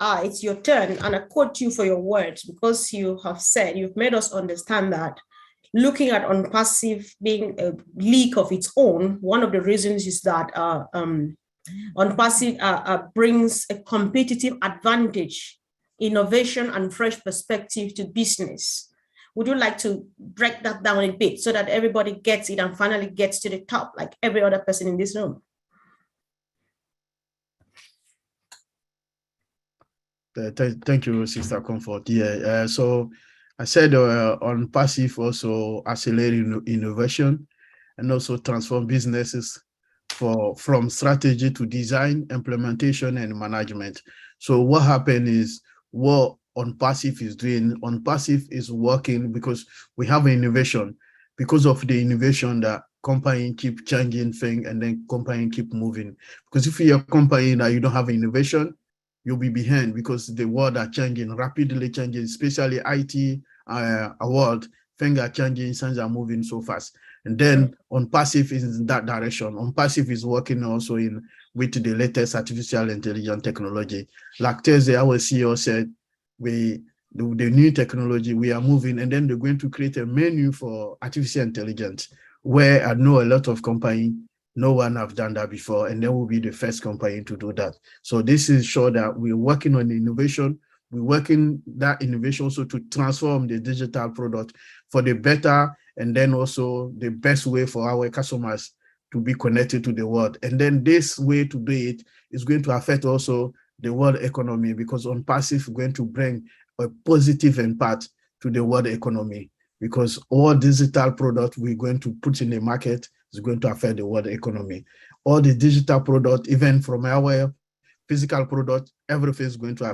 it's your turn, and I quote you for your words, because you have said, you've made us understand that looking at ONPASSIVE being a leak of its own, one of the reasons is that ONPASSIVE brings a competitive advantage, innovation, and fresh perspective to business. Would you like to break that down a bit so that everybody gets it and finally gets to the top, like every other person in this room? Thank you, Sister Comfort. Yeah, so I said ONPASSIVE also accelerate innovation and also transform businesses from strategy to design, implementation, and management. So what happened is, what ONPASSIVE is doing, ONPASSIVE is working because we have an innovation. Because of the innovation, that company keep changing things and then company keep moving. Because if you're a company that you don't have innovation, you'll be behind, because the world are changing, rapidly changing, especially IT world, things are changing, things are moving so fast. And then ONPASSIVE is in that direction. ONPASSIVE is working also with the latest artificial intelligence technology. Like Thursday, our CEO said, the new technology, we are moving, and then they're going to create a menu for artificial intelligence, where I know a lot of companies, no one have done that before, and then we'll be the first company to do that. So this is sure that we're working on innovation. We're working that innovation also to transform the digital product for the better, and then also the best way for our customers to be connected to the world. And then this way to do it is going to affect also the world economy, because ONPASSIVE is going to bring a positive impact to the world economy, because all digital products we're going to put in the market is going to affect the world economy. All the digital product, even from our physical product, everything is going to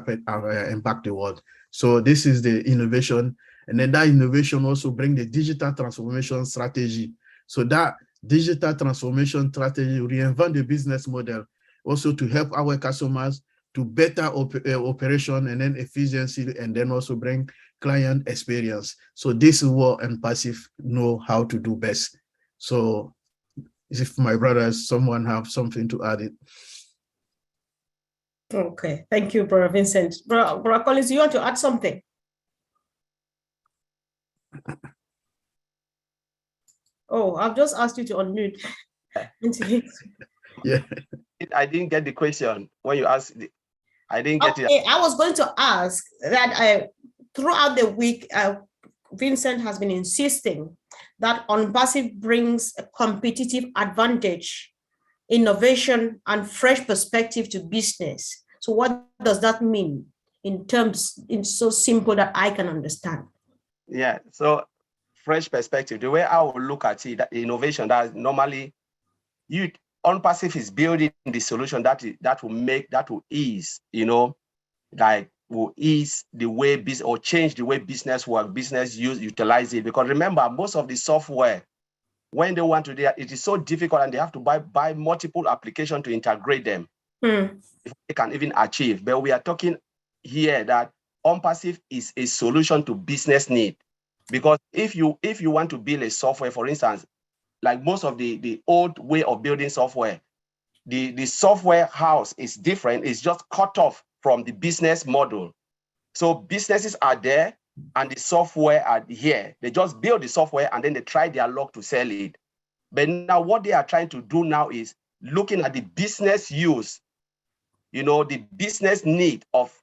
impact the world. So this is the innovation. And then that innovation also bring the digital transformation strategy. So that digital transformation strategy reinvent the business model, also to help our customers to better operation and then efficiency, and then also bring client experience. So this is what ONPASSIVE know how to do best. So if my brothers, someone have something to add it. Okay, thank you, Brother Vincent. Brother Collins, you want to add something? Oh, I've just asked you to unmute. Yeah, I didn't get the question when you asked. I didn't get it. I was going to ask that throughout the week, Vincent has been insisting that ONPASSIVE brings a competitive advantage, innovation, and fresh perspective to business. So what does that mean in terms, in so simple that I can understand? Yeah, so fresh perspective, the way I would look at it, that innovation, that normally ONPASSIVE is building the solution that will ease, like will ease the way business or change the way business work, business utilize it. Because remember, most of the software, when they want to do it, it is so difficult and they have to buy multiple applications to integrate them. If they can even achieve. But we are talking here that ONPASSIVE is a solution to business need. Because if you want to build a software, for instance, like most of the old way of building software, the software house is different. It's just cut off from the business model. So businesses are there and the software are here. They just build the software and then they try their luck to sell it. But now what they are trying to do now is looking at the business use, the business need of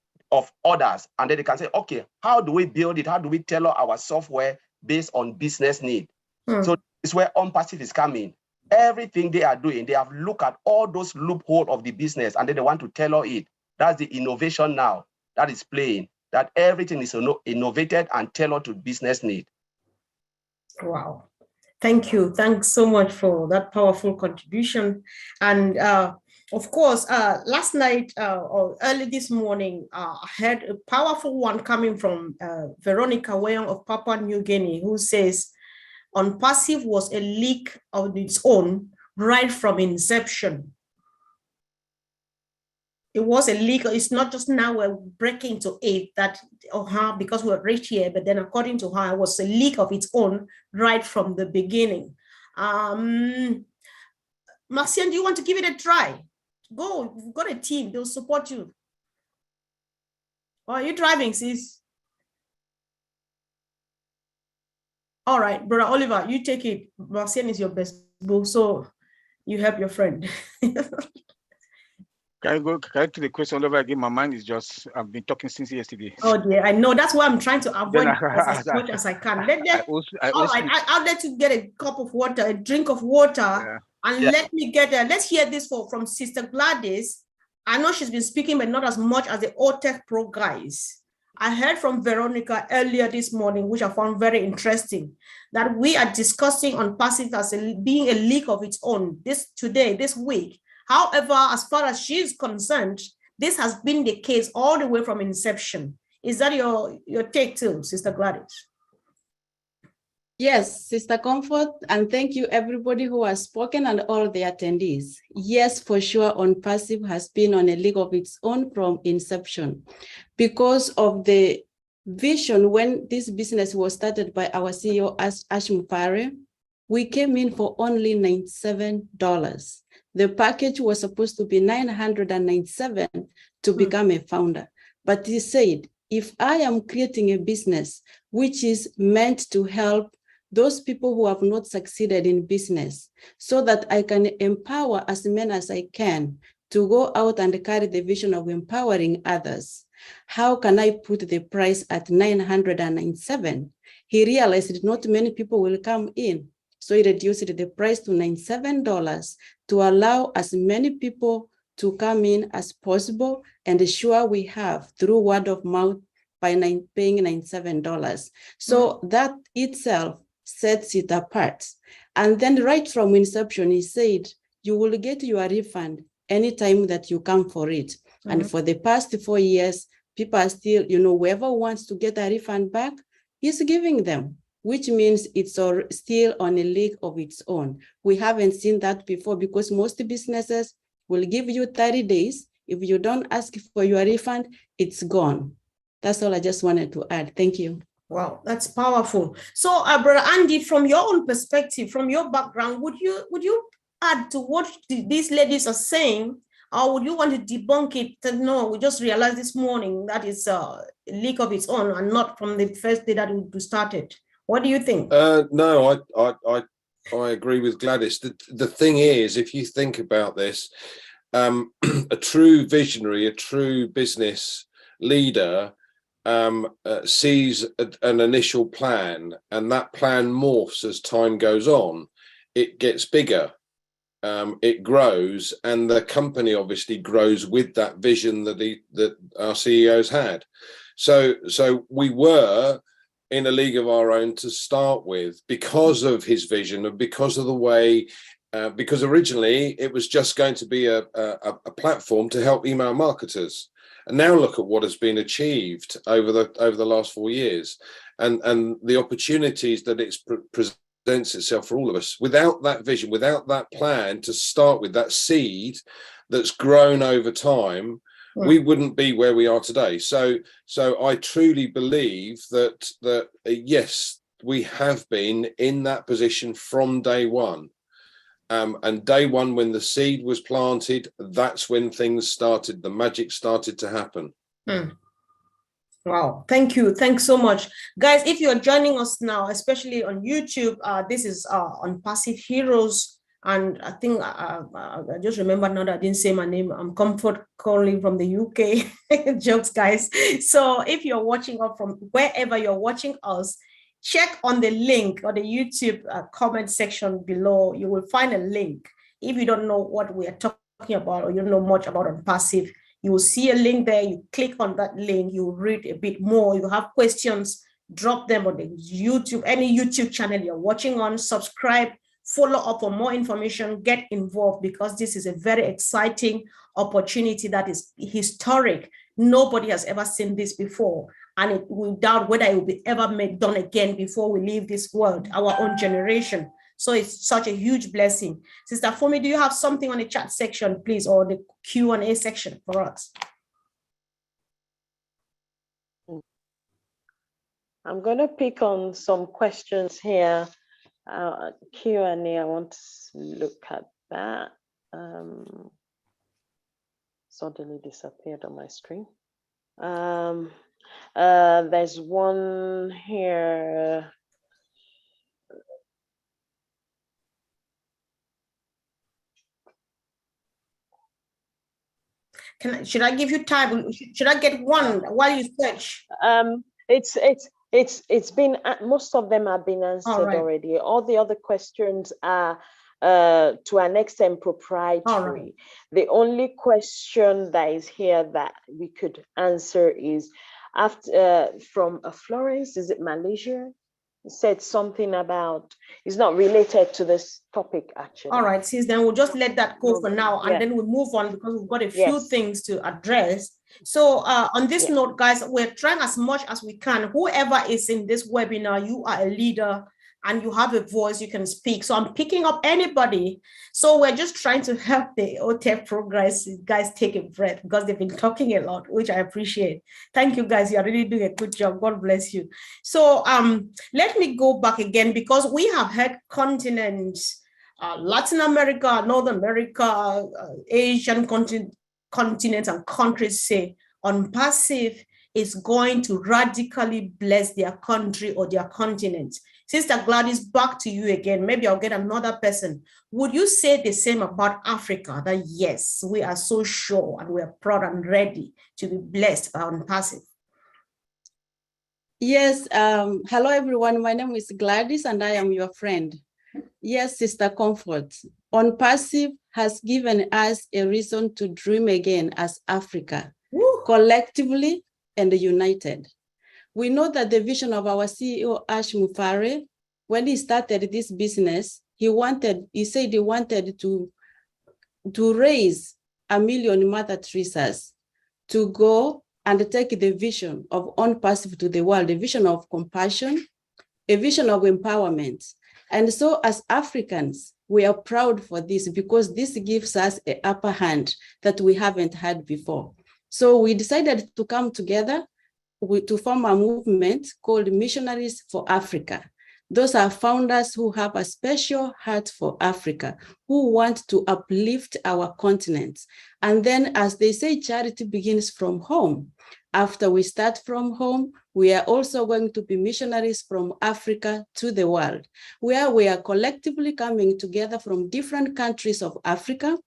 others. And then they can say, okay, how do we build it? How do we tailor our software based on business need? So it's where ONPASSIVE is coming. Everything they are doing, they have looked at all those loopholes of the business and then they want to tailor it. That's the innovation now that is playing, that everything is innovated and tailored to business need. Wow. Thank you. Thanks so much for that powerful contribution. And of course, last night or early this morning, I heard a powerful one coming from Veronica Weyong of Papua New Guinea, who says, ONPASSIVE was a leak of its own right from inception. It was a leak. It's not just now we're breaking to it that because we're rich here, but then according to her, it was a leak of its own right from the beginning. Marcian, do you want to give it a try? Go, you've got a team, they'll support you. Or are you driving, sis? All right, Brother Oliver, you take it. Marcian is your best book, so you help your friend. Can I go to the question over again? My mind is just, I've been talking since yesterday. Oh dear, I know. That's why I'm trying to avoid as much as I can. All right, I'll let you get a cup of water, a drink of water, and let me get let's hear this from Sister Gladys. I know she's been speaking, but not as much as the OTech Pro guys. I heard from Veronica earlier this morning, which I found very interesting, that we are discussing ONPASSIVE as being a leak of its own this week. However, as far as she's concerned, this has been the case all the way from inception. Is that your take too, Sister Gladys? Yes, Sister Comfort, and thank you everybody who has spoken and all the attendees. Yes, for sure, ONPASSIVE has been on a league of its own from inception because of the vision. When this business was started by our CEO, Ash Mufare, we came in for only $97. The package was supposed to be $997 to become a founder. But he said, if I am creating a business which is meant to help those people who have not succeeded in business, so that I can empower as many as I can to go out and carry the vision of empowering others, how can I put the price at $997? He realized not many people will come in. So he reduced the price to $97 to allow as many people to come in as possible, and ensure we have through word of mouth by paying $97. So that itself sets it apart. And then right from inception, he said, you will get your refund anytime that you come for it. And for the past 4 years, people are still, whoever wants to get a refund back, he's giving them, which means it's still on a league of its own. We haven't seen that before because most businesses will give you 30 days. If you don't ask for your refund, it's gone. That's all I just wanted to add. Thank you. Wow, that's powerful. So, Brother Andy, from your own perspective, from your background, would you add to what these ladies are saying, or would you want to debunk it? No, we just realized this morning that it's a league of its own and not from the first day that it started. What do you think? No, I agree with Gladys. The thing is, if you think about this, a true visionary, a true business leader sees an initial plan, and that plan morphs as time goes on. It gets bigger, it grows, and the company obviously grows with that vision that our CEOs had. So we were in a league of our own to start with because of his vision and because of the way. Because originally it was just going to be a platform to help email marketers, and now look at what has been achieved over the last 4 years, and the opportunities that it presents itself for all of us. Without that vision, without that plan to start with, that seed that's grown over time, we wouldn't be where we are today. So I truly believe that yes, we have been in that position from day one. And day one, when the seed was planted, that's when things started, the magic started to happen. Wow, thank you. Thanks so much. Guys, if you're joining us now, especially on YouTube, this is Unpassive Heroes. And I think I just remember now that I didn't say my name. I'm Comfort calling from the UK. Jokes, guys. So if you're watching us from wherever you're watching us, check on the link or the YouTube comment section below. You will find a link. If you don't know what we are talking about, or you don't know much about Unpassive, you will see a link there. You click on that link, you read a bit more. You have questions, drop them on the YouTube, any YouTube channel you're watching on, subscribe, follow up for more information, get involved, because this is a very exciting opportunity that is historic. Nobody has ever seen this before. And we doubt whether it will be ever done again before we leave this world, our own generation. So it's such a huge blessing. Sister Fumi, do you have something on the chat section, please, or the Q&A section for us? I'm going to pick on some questions here. Q&A, I want to look at that. Suddenly disappeared on my screen. There's one here. Should I give you time? Should I get one while you search? It's been, most of them have been answered already. All the other questions are to an extent proprietary. The only question that is here that we could answer is from Florence, is it Malaysia? Said something about, it's not related to this topic actually. All right, sis, then we'll just let that go for now, and then we'll move on because we've got a few things to address. So on this note, guys, we're trying as much as we can. Whoever is in this webinar, you are a leader and you have a voice, you can speak. So I'm picking up anybody. So we're just trying to help the OTEP progress. Guys, take a breath because they've been talking a lot, which I appreciate. Thank you, guys. You're really doing a good job. God bless you. So let me go back again, because we have had continents, Latin America, North America, Asian continents and countries say Unpassive is going to radically bless their country or their continent. Sister Gladys, back to you again. Maybe I'll get another person. Would you say the same about Africa, that yes, we are so sure and we are proud and ready to be blessed by Unpassive? Yes. Hello, everyone. My name is Gladys and I am your friend. Yes, Sister Comfort. Unpassive has given us a reason to dream again as Africa, collectively and united. We know that the vision of our CEO, Ash Mufare, when he started this business, he said he wanted to raise 1 million Mother Teresas to go and take the vision of Unpassive to the world, a vision of compassion, a vision of empowerment. And so as Africans, we are proud for this because this gives us an upper hand that we haven't had before. So we decided to come together to form a movement called Missionaries for Africa. Those are founders who have a special heart for Africa, who want to uplift our continent. And then, as they say, charity begins from home. After we start from home, we are also going to be missionaries from Africa to the world, where we are collectively coming together from different countries of Africa,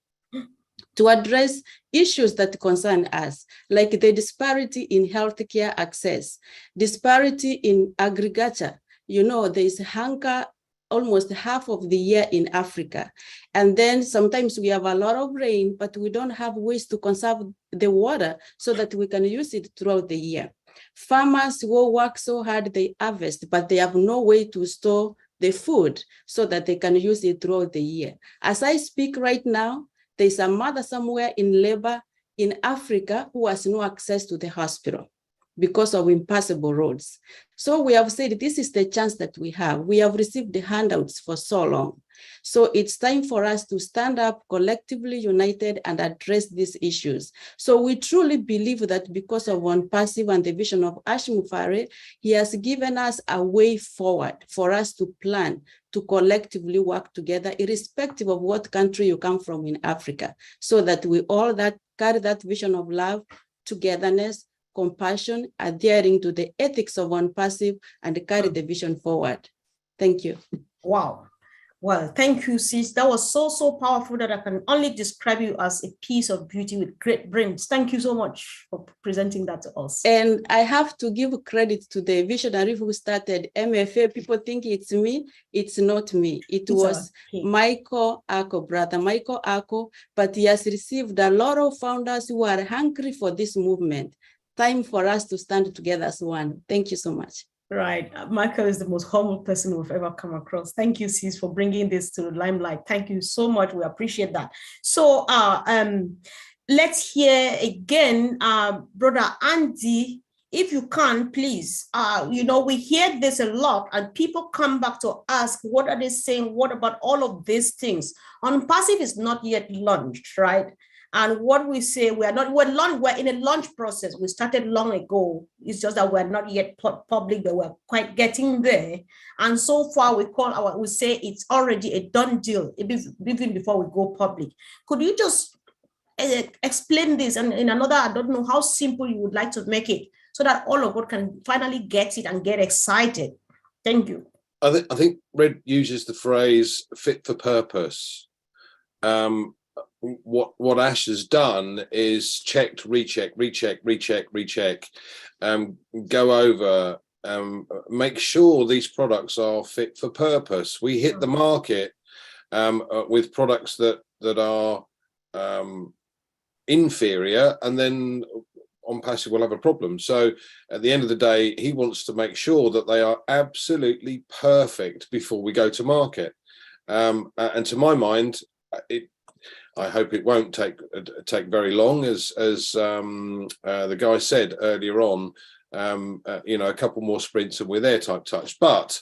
to address issues that concern us, like the disparity in healthcare access, disparity in agriculture. You know, there is hunger almost half of the year in Africa. And then sometimes we have a lot of rain, but we don't have ways to conserve the water so that we can use it throughout the year. Farmers will work so hard, they harvest, but they have no way to store the food so that they can use it throughout the year. As I speak right now, there's a mother somewhere in labor in Africa who has no access to the hospital because of impassable roads. So we have said this is the chance that we have. We have received the handouts for so long. So it's time for us to stand up collectively united and address these issues. So we truly believe that because of ONPASSIVE and the vision of Ash Mufare, he has given us a way forward for us to plan, to collectively work together, irrespective of what country you come from in Africa, so that we all carry that vision of love, togetherness, compassion, adhering to the ethics of ONPASSIVE and carry the vision forward. Thank you. Wow. Well, thank you, sis. That was so powerful that I can only describe you as a piece of beauty with great brains. Thank you so much for presenting that to us. And I have to give credit to the visionary who started MFA. People think it's me. It's not me. It was Michael Ako, brother Michael Ako, but he has received a lot of founders who are hungry for this movement. Time for us to stand together as one. Thank you so much. Right. Michael is the most humble person we've ever come across. Thank you, sis, for bringing this to the limelight. Thank you so much. We appreciate that. So let's hear again, Brother Andy, if you can, please. You know, we hear this a lot and people come back to ask, what are they saying? What about all of these things? ONPASSIVE is not yet launched, right? And what we say, we're in a launch process. We started long ago. It's just that we're not yet public, but we're quite getting there. And so far, we say it's already a done deal, even before we go public. Could you just explain this and in another, I don't know how simple you would like to make it so that all of us can finally get it and get excited? Thank you. I think Red uses the phrase fit for purpose. What Ash has done is checked, recheck, go over, make sure these products are fit for purpose. We hit the market with products that are inferior, and then ONPASSIVE will have a problem. So at the end of the day, he wants to make sure that they are absolutely perfect before we go to market. And to my mind, I hope it won't take very long, as the guy said earlier on. You know, a couple more sprints and we're there type touch. But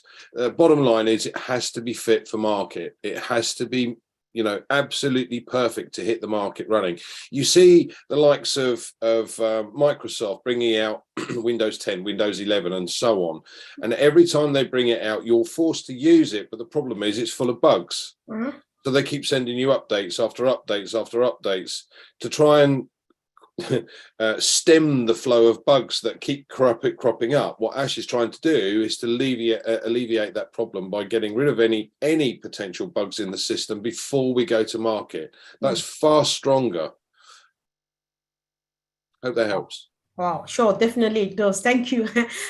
bottom line is, it has to be fit for market. It has to be, you know, absolutely perfect to hit the market running. You see the likes of Microsoft bringing out Windows 10, Windows 11, and so on. And every time they bring it out, you're forced to use it. But the problem is, it's full of bugs. Mm-hmm. So they keep sending you updates after updates after updates to try and stem the flow of bugs that keep cropping up. What Ash is trying to do is to alleviate that problem by getting rid of any potential bugs in the system before we go to market. That's far stronger. Hope that helps. Wow, sure, definitely it does. Thank you.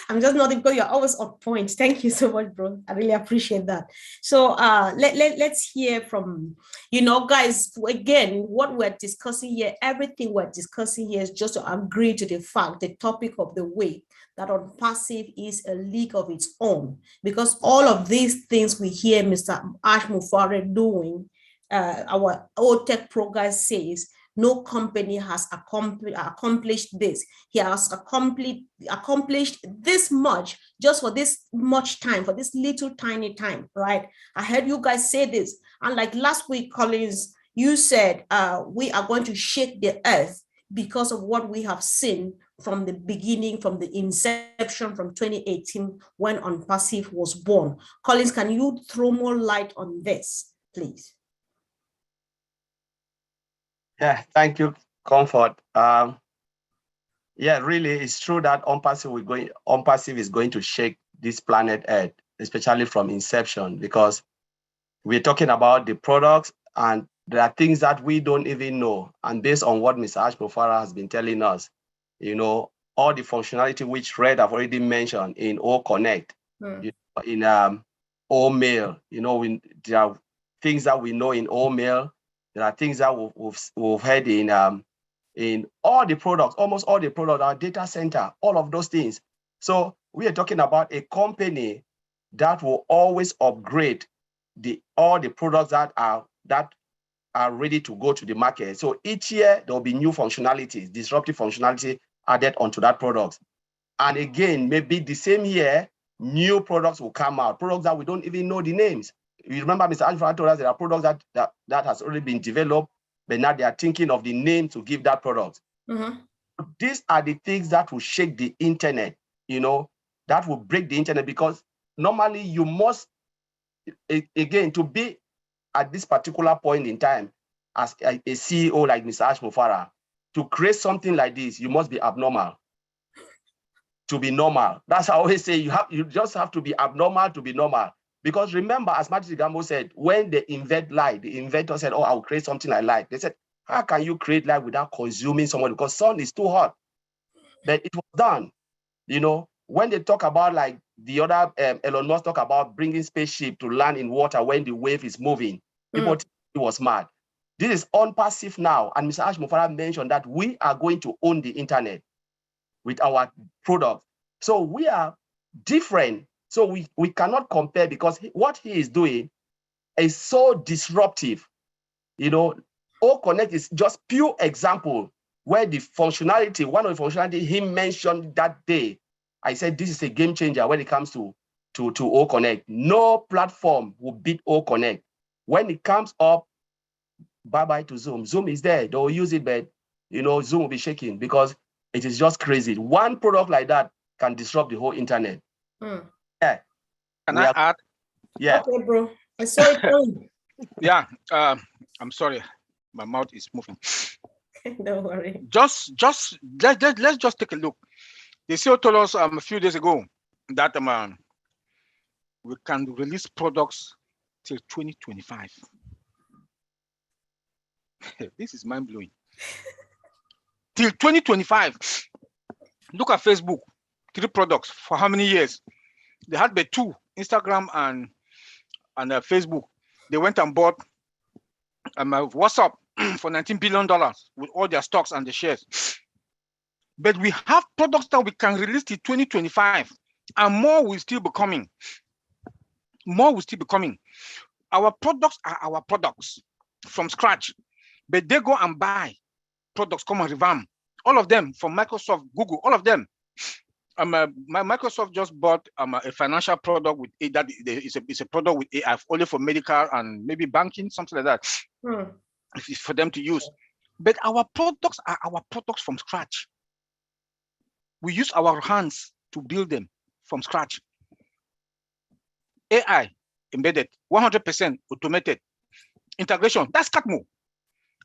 I'm just nodding because you're always on point. Thank you so much, bro. I really appreciate that. So let's hear from, you know, guys, again, what we're discussing here, everything we're discussing here is just to agree to the fact, the topic of the week, that ONPASSIVE is a league of its own, because all of these things we hear Mr. Ash Mufare doing, our old tech pro guy says, no company has accomplished this. He has accomplished this much just for this much time, for this little tiny time, right? I heard you guys say this. And like last week, Collins, you said we are going to shake the earth because of what we have seen from the beginning, from the inception, from 2018, when ONPASSIVE was born. Collins, can you throw more light on this, please? Yeah, thank you, Comfort. Yeah, really, it's true that ONPASSIVE is going to shake this planet Earth, especially from inception, because we're talking about the products and there are things that we don't even know. And based on what Mr. Ash Mofara has been telling us, you know, all the functionality which Red have already mentioned in O Connect, you know, in O Mail, you know, there are things that we know in O Mail. There are things that we've heard in all the products, almost all the products, our data center, all of those things. So we are talking about a company that will always upgrade all the products that are ready to go to the market. So each year there will be new functionalities, disruptive functionality added onto that product. And again, maybe the same year, new products will come out, products that we don't even know the names. You remember Mr. Alfred told us there are products that has already been developed, but now they are thinking of the name to give that product. These are the things that will shake the internet, you know, that will break the internet, because normally you must, again, to be at this particular point in time as a CEO like Mr. Ash Mofara, to create something like this, you must be abnormal to be normal. That's how I always say you just have to be abnormal to be normal. Because remember, as Marty De Garma said, when they invent light, the inventor said, oh, I'll create something like light. They said, how can you create light without consuming someone? Because sun is too hot. But it was done. You know, when they talk about, like the other Elon Musk talk about bringing spaceship to land in water when the wave is moving, people think he was mad. This is ONPASSIVE now. And Mr. Ash Mofara mentioned that we are going to own the internet with our product. So we are different. So we cannot compare, because what he is doing is so disruptive. You know, O Connect is just pure example where the functionality, one of the functionality he mentioned that day, I said this is a game changer when it comes to O Connect. No platform will beat O Connect. When it comes up, bye-bye to Zoom. Zoom is there, they'll use it, but you know, Zoom will be shaking because it is just crazy. One product like that can disrupt the whole internet. Yeah. Can I add? Yeah. Okay, bro. I saw it coming. Yeah. I'm sorry, my mouth is moving. Don't worry. Let's just take a look. The CEO told us a few days ago that we can release products till 2025. This is mind blowing. Till 2025. Look at Facebook. 3 products for how many years? They had but 2, Instagram and Facebook. They went and bought WhatsApp for $19 billion with all their stocks and the shares. But we have products that we can release till 2025, and more will still be coming. More will still be coming. Our products are our products from scratch, but they go and buy products, come and revamp. All of them from Microsoft, Google, all of them. Microsoft just bought a financial product with that is a product with AI only for medical and maybe banking, something like that. It's for them to use. But our products are our products from scratch. We use our hands to build them from scratch. AI embedded, 100% automated. Integration, that's CATMO.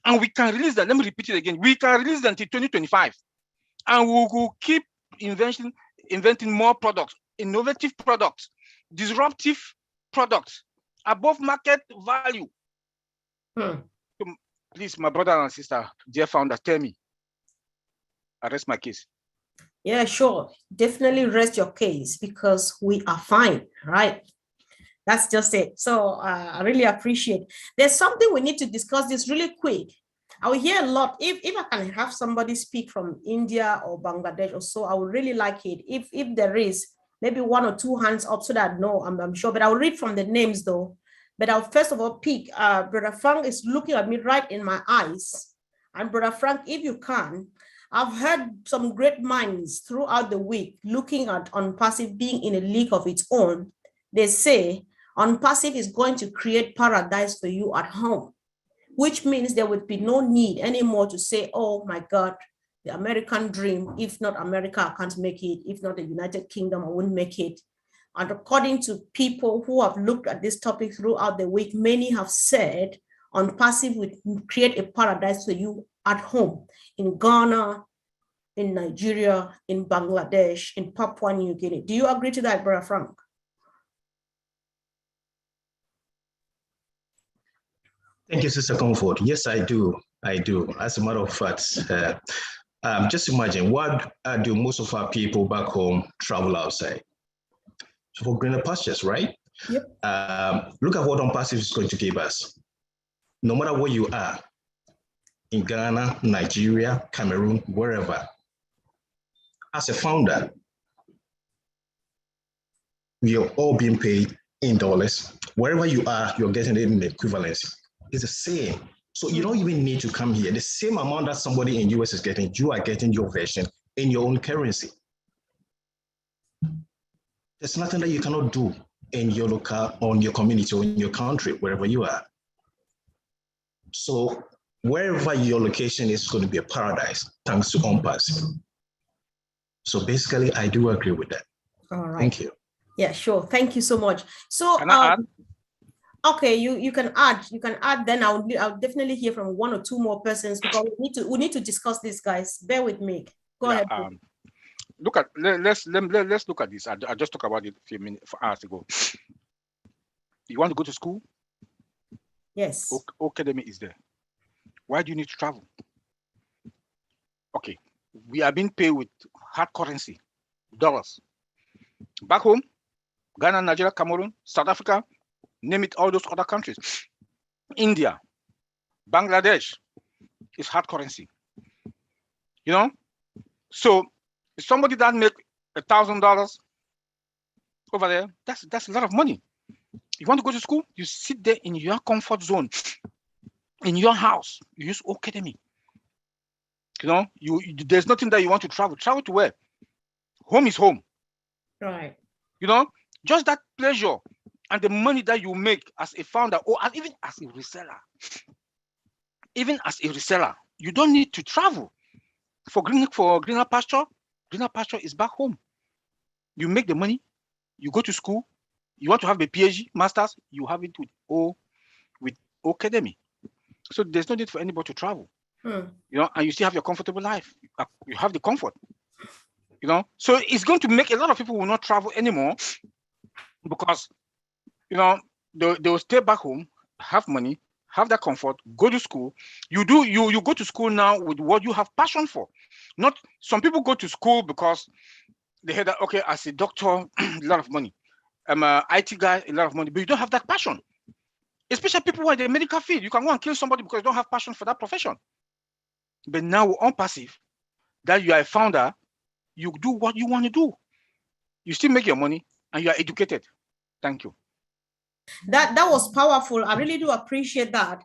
And we can release that. Let me repeat it again. We can release that until 2025. And we will keep inventing more products, innovative products, disruptive products, above market value. Please, my brother and sister, dear founders, tell me. I rest my case. Yeah, sure. Definitely rest your case, because we are fine, right? That's just it. So I really appreciate it. There's something we need to discuss this really quick. I will hear a lot. If I can have somebody speak from India or Bangladesh or so, I would really like it. If there is maybe 1 or 2 hands up, so that I'm sure, but I'll read from the names though. But I'll first of all pick, Brother Frank is looking at me right in my eyes. And Brother Frank, if you can, I've heard some great minds throughout the week looking at ONPASSIVE being in a league of its own. They say ONPASSIVE is going to create paradise for you at home, which means there would be no need anymore to say, oh my God, the American dream, if not America, I can't make it. If not the United Kingdom, I wouldn't make it. And according to people who have looked at this topic throughout the week, many have said ONPASSIVE would create a paradise for you at home, in Ghana, in Nigeria, in Bangladesh, in Papua New Guinea. Do you agree to that, Brother Frank? Thank you, Sister Comfort. Yes, I do. I do. As a matter of fact, just imagine, what do most of our people back home travel outside? For greener pastures, right? Yep. Look at what ONPASSIVE is going to give us. No matter where you are, in Ghana, Nigeria, Cameroon, wherever, as a founder, we are all being paid in dollars. Wherever you are, you're getting it in equivalence. It's the same. So you don't even need to come here. The same amount that somebody in US is getting, you are getting your version in your own currency. There's nothing that you cannot do in your local, on your community, or in your country, wherever you are. So wherever your location is going to be a paradise, thanks to ONPASSIVE. So basically, I do agree with that. All right. Thank you. Yeah, sure. Thank you so much. So, Can I add? Okay, you can add. You can add. Then I'll definitely hear from one or two more persons, because we need to discuss this, guys. Bear with me. Go ahead. Let's look at this. I just talked about it a few minutes, hours ago. You want to go to school? Yes. Academy is there. Why do you need to travel? Okay, we are being paid with hard currency, dollars. Back home, Ghana, Nigeria, Cameroon, South Africa, name it, all those other countries. India, Bangladesh is hard currency. You know? So somebody that make $1,000 over there, that's a lot of money. You want to go to school, you sit there in your comfort zone, in your house, you use Academy. You know, there's nothing that you want to travel. Travel to where? Home is home. Right. You know, just that pleasure and the money that you make as a founder, or even as a reseller. Even as a reseller, you don't need to travel. For greener pasture is back home. You make the money, you go to school, you want to have a PhD, master's, you have it with Academy. So there's no need for anybody to travel. You know, and you still have your comfortable life. You have the comfort. You know, so it's going to make a lot of people will not travel anymore, because, you know, they will stay back home, have money, have that comfort, go to school. You go to school now with what you have passion for. Not some people go to school because they heard that, okay, as a doctor, a lot of money. I'm an IT guy, a lot of money, but you don't have that passion. Especially people who are in the medical field. You can go and kill somebody because you don't have passion for that profession. But now with ONPASSIVE, that you are a founder, you do what you want to do. You still make your money and you are educated. Thank you. That was powerful. I really do appreciate that.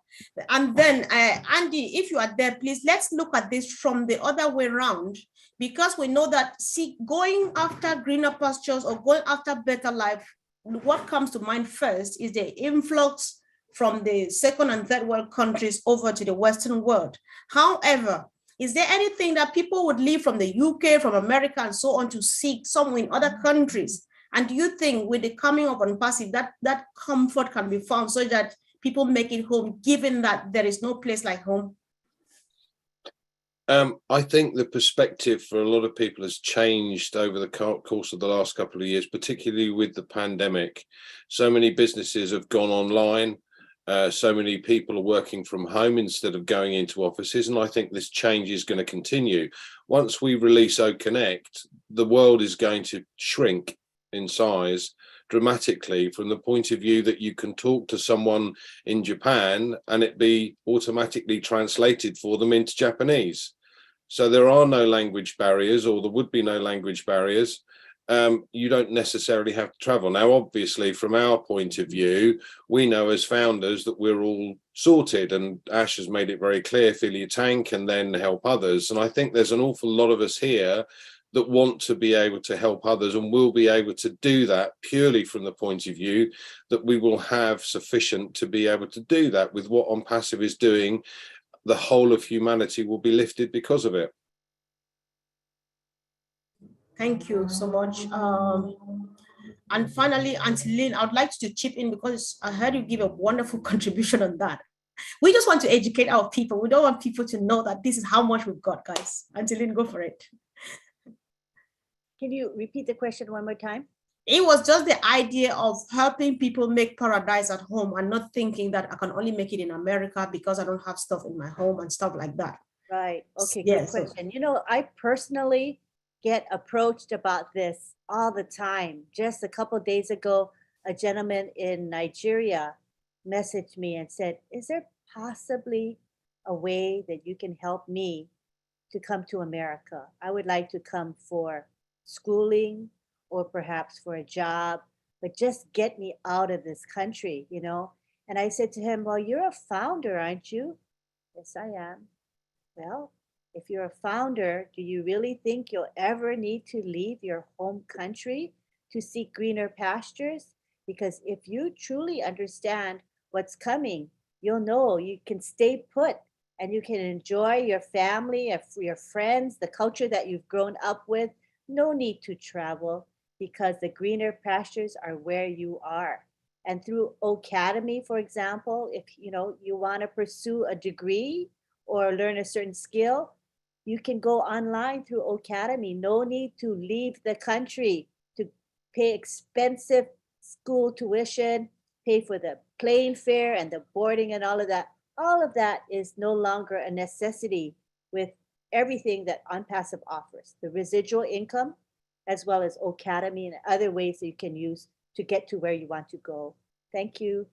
And then, Andy, if you are there, please, let's look at this from the other way around, because we know that, see, going after greener pastures or going after better life, what comes to mind first is the influx from the second and third world countries over to the Western world. However, is there anything that people would leave from the UK, from America, and so on to seek somewhere in other countries? And do you think with the coming of ONPASSIVE, that comfort can be found so that people make it home, given that there is no place like home? I think the perspective for a lot of people has changed over the course of the last couple of years, particularly with the pandemic. So many businesses have gone online. So many people are working from home instead of going into offices, and I think this change is going to continue. Once we release OConnect, the world is going to shrink in size dramatically, from the point of view that you can talk to someone in Japan and it be automatically translated for them into Japanese. So there are no language barriers, or there would be no language barriers. You don't necessarily have to travel. Now, obviously, from our point of view, we know as founders that we're all sorted, and Ash has made it very clear, fill your tank and then help others. And I think there's an awful lot of us here that want to be able to help others, and will be able to do that purely from the point of view that we will have sufficient to be able to do that. With what ONPASSIVE is doing, the whole of humanity will be lifted because of it. Thank you so much. And finally, Auntie Lynn, I would like to chip in, because I heard you give a wonderful contribution on that. We just want to educate our people. We don't want people to know that this is how much we've got, guys. Auntie Lynn, go for it. Can you repeat the question one more time? It was just the idea of helping people make paradise at home and not thinking that I can only make it in America because I don't have stuff in my home and stuff like that. Right. Okay, Yes. good question. You know, I personally get approached about this all the time. Just a couple of days ago, a gentleman in Nigeria messaged me and said, is there possibly a way that you can help me to come to America? I would like to come for schooling or perhaps for a job, but just get me out of this country, you know? And I said to him, well, you're a founder, aren't you? Yes, I am. Well, if you're a founder, do you really think you'll ever need to leave your home country to seek greener pastures? Because if you truly understand what's coming, you'll know you can stay put and you can enjoy your family, your friends, the culture that you've grown up with. No need to travel because the greener pastures are where you are. And through Academy, for example, if you want to pursue a degree or learn a certain skill, you can go online through Academy. No need to leave the country to pay expensive school tuition, pay for the plane fare and the boarding and all of that. All of that is no longer a necessity with everything that ONPASSIVE offers, the residual income, as well as Academy and other ways that you can use to get to where you want to go. Thank you.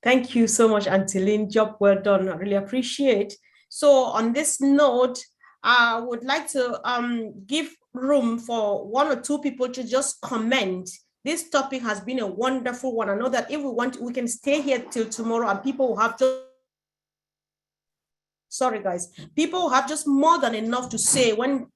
Thank you so much, Auntie Lynn. Job well done. I really appreciate. So on this note, I would like to give room for one or two people to just comment. This topic has been a wonderful one. I know that if we want, we can stay here till tomorrow and people will have just, sorry guys, people have just more than enough to say when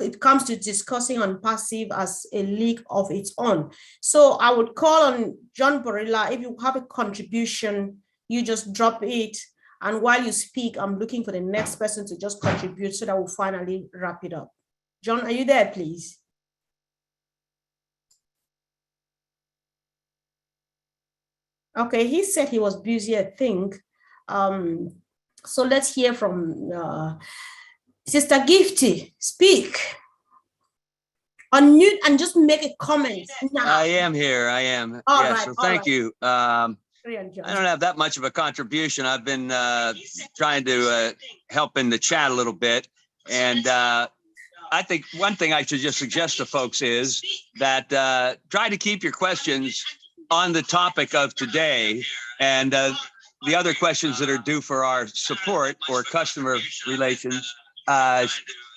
it comes to discussing ONPASSIVE as a league of its own. So I would call on John Borilla. If you have a contribution, you just drop it. And while you speak, I'm looking for the next person to just contribute so that we'll finally wrap it up. John, are you there, please? Okay, he said he was busy, I think. So let's hear from Sister Gifty. Speak. Unmute and just make a comment now. I am here. I am. All yes. right, So thank you. I don't have that much of a contribution. I've been trying to help in the chat a little bit. And I think one thing I should just suggest to folks is that try to keep your questions on the topic of today. And the other questions that are due for our support or customer relations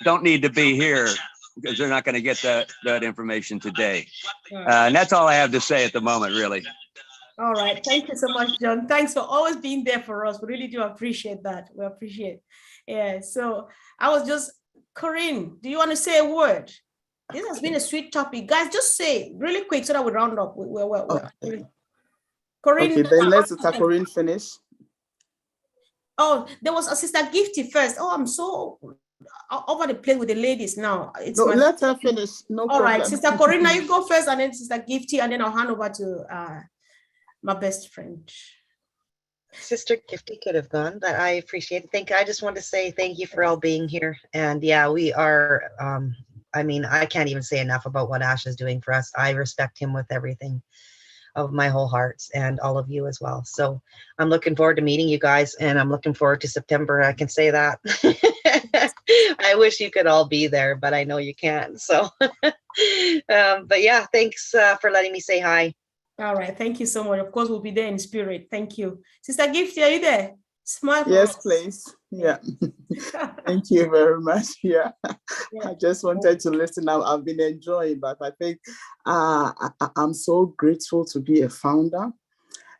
don't need to be here because they're not going to get that information today. And that's all I have to say at the moment, really. All right. Thank you so much, John. Thanks for always being there for us. We really do appreciate that. We appreciate. Yeah. So I was just, Corinne, do you want to say a word? This has been a sweet topic. Guys, just say really quick so that we round up. Corinne. Okay, then let's let Corinne finish. Oh, there was a Sister Gifty first. Oh, I'm so over the place with the ladies now. No, let her finish. No all problem. Right, Sister Corinne, now you go first, and then Sister Gifty, and then I'll hand over to my best friend. Sister Gifty could have gone, but I appreciate it. I just want to say thank you for all being here. And yeah, we are, I mean, I can't even say enough about what Ash is doing for us. I respect him with everything of my whole heart, and all of you as well. So I'm looking forward to meeting you guys, and I'm looking forward to September. I can say that. I wish you could all be there, but I know you can't. So, but yeah, thanks for letting me say hi. All right. Thank you so much. Of course, we'll be there in spirit. Thank you. Sister Gifty, are you there? Smile. Yes, please. Yeah. Thank you very much. Yeah. I just wanted to listen. I've been enjoying, but I think I'm so grateful to be a founder,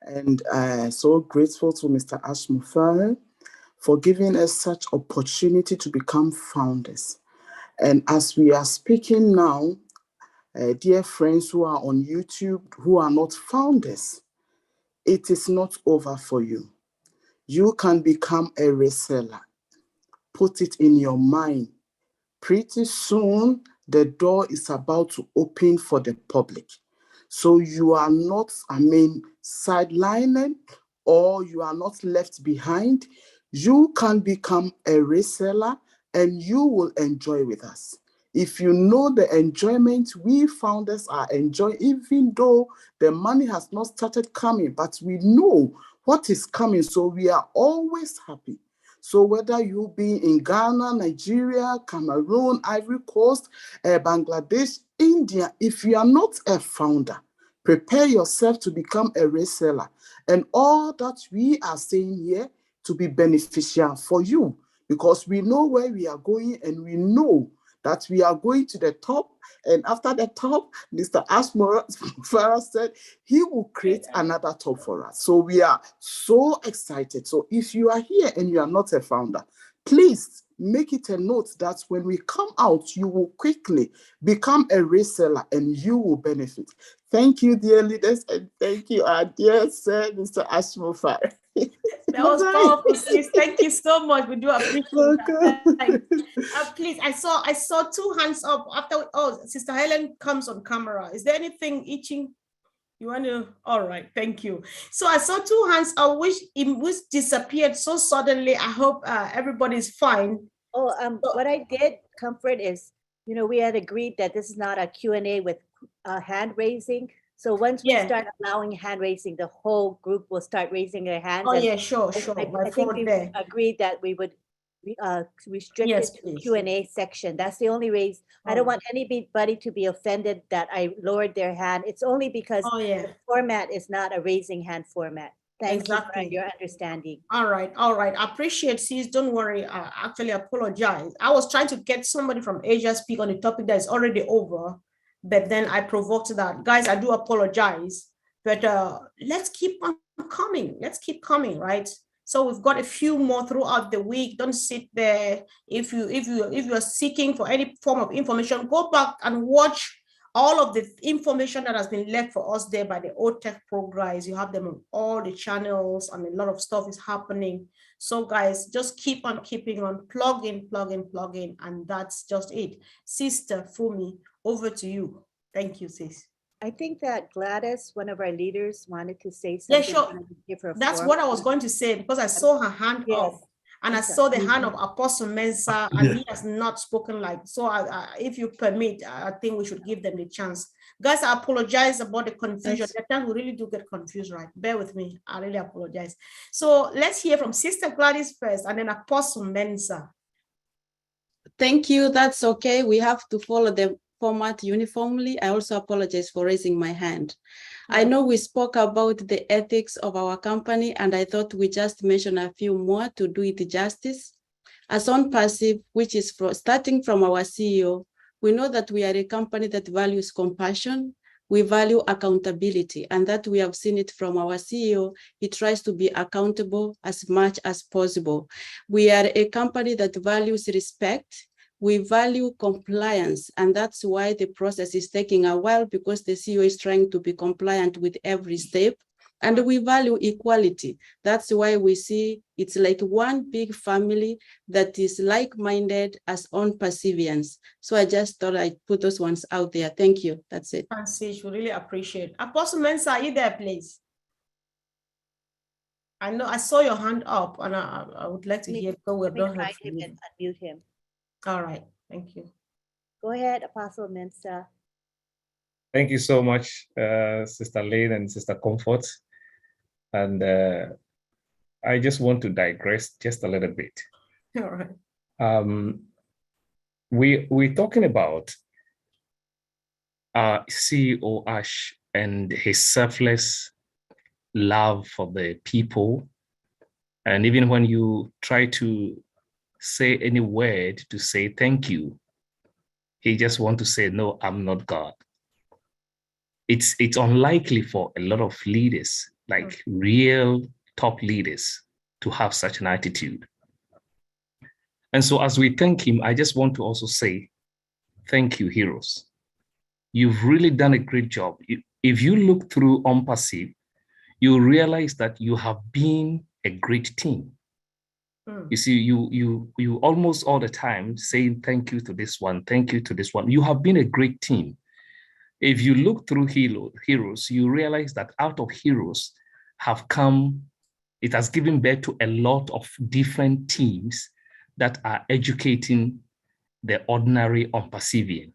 and so grateful to Mr. Ash Mufare for giving us such opportunity to become founders. And as we are speaking now, dear friends who are on YouTube, who are not founders, it is not over for you. You can become a reseller. Put it in your mind. Pretty soon, the door is about to open for the public. So you are not, sidelined, or you are not left behind. You can become a reseller and you will enjoy with us. If you know the enjoyment we founders are enjoying, even though the money has not started coming, but we know what is coming, so we are always happy. So whether you be in Ghana, Nigeria, Cameroon, Ivory Coast, Bangladesh, India, if you are not a founder, prepare yourself to become a reseller. And all that we are saying here to be beneficial for you, because we know where we are going and we know that we are going to the top. And after the top, Mr. Ashmore said he will create another top for us. So we are so excited. So if you are here and you are not a founder, please make it a note that when we come out, you will quickly become a reseller and you will benefit. Thank you, dear leaders, and thank you, our dear sir, Mr. Ashmore. That was powerful, sis. Thank you so much. We do appreciate that. Please, I saw two hands up after. Oh, Sister Helen comes on camera. Is there anything itching? You want to? All right, thank you. So I saw two hands up, which disappeared so suddenly. I hope everybody's fine. Oh, what I did, Comfort, is, we had agreed that this is not a Q&A with hand raising. So once we start allowing hand raising, the whole group will start raising their hands. Oh, yeah, sure. I think we agreed that we would restrict it to the Q&A section. That's the only reason. I don't want anybody to be offended that I lowered their hand. It's only because the format is not a raising hand format. Thank you for your understanding. All right. I appreciate, sis. Don't worry. I actually apologize. I was trying to get somebody from Asia speak on a topic that is already over, but then I provoked that. Guys, I do apologize, but let's keep on coming. Let's keep coming, right? So we've got a few more throughout the week. Don't sit there. If you are seeking for any form of information, go back and watch all of the information that has been left for us there by the OTech Pro guys. You have them on all the channels, and a lot of stuff is happening. So guys, just keep on keeping on, plug in, and that's just it. Sister Fumi, over to you. Thank you, sis. I think that Gladys, one of our leaders, wanted to say something. Yeah, sure. That's what I was going to say, because I saw her hand up. And I saw the hand of Apostle Mensah, and he has not spoken so if you permit, I think we should give them the chance. Guys, I apologize about the confusion. At times we really do get confused, right? Bear with me. I really apologize. So let's hear from Sister Gladys first, and then Apostle Mensah. Thank you. That's okay. We have to follow the format uniformly. I also apologize for raising my hand. I know we spoke about the ethics of our company, and I thought we just mention a few more to do it justice. As ONPASSIVE, which is starting from our CEO, we know that we are a company that values compassion. We value accountability, and that we have seen it from our CEO. He tries to be accountable as much as possible. We are a company that values respect. We value compliance, and that's why the process is taking a while, because the CEO is trying to be compliant with every step. And we value equality. That's why we see it's like one big family that is like-minded as ONPASSIVians. So I just thought I'd put those ones out there. Thank you. That's it. Francis, we really appreciate it. Apostle Mensah, are you there, please? I know I saw your hand up, and I would like to hear. Let me find him and unmute him. All right, thank you. Go ahead, Apostle Mensah. Thank you so much, Sister Lane and Sister Comfort. And I just want to digress just a little bit. All right. We're talking about CEO Ash and his selfless love for the people. And even when you try to say any word to say thank you, he just wants to say, no, I'm not God. It's unlikely for a lot of leaders, like real top leaders, to have such an attitude. And so as we thank him, I just want to also say, thank you, heroes. You've really done a great job. If you look through ONPASSIVE, you realize that you have been a great team. You see, you almost all the time saying thank you to this one, thank you to this one. You have been a great team. If you look through heroes, you realize that out of heroes have come, it has given birth to a lot of different teams that are educating the ordinary unperceiving.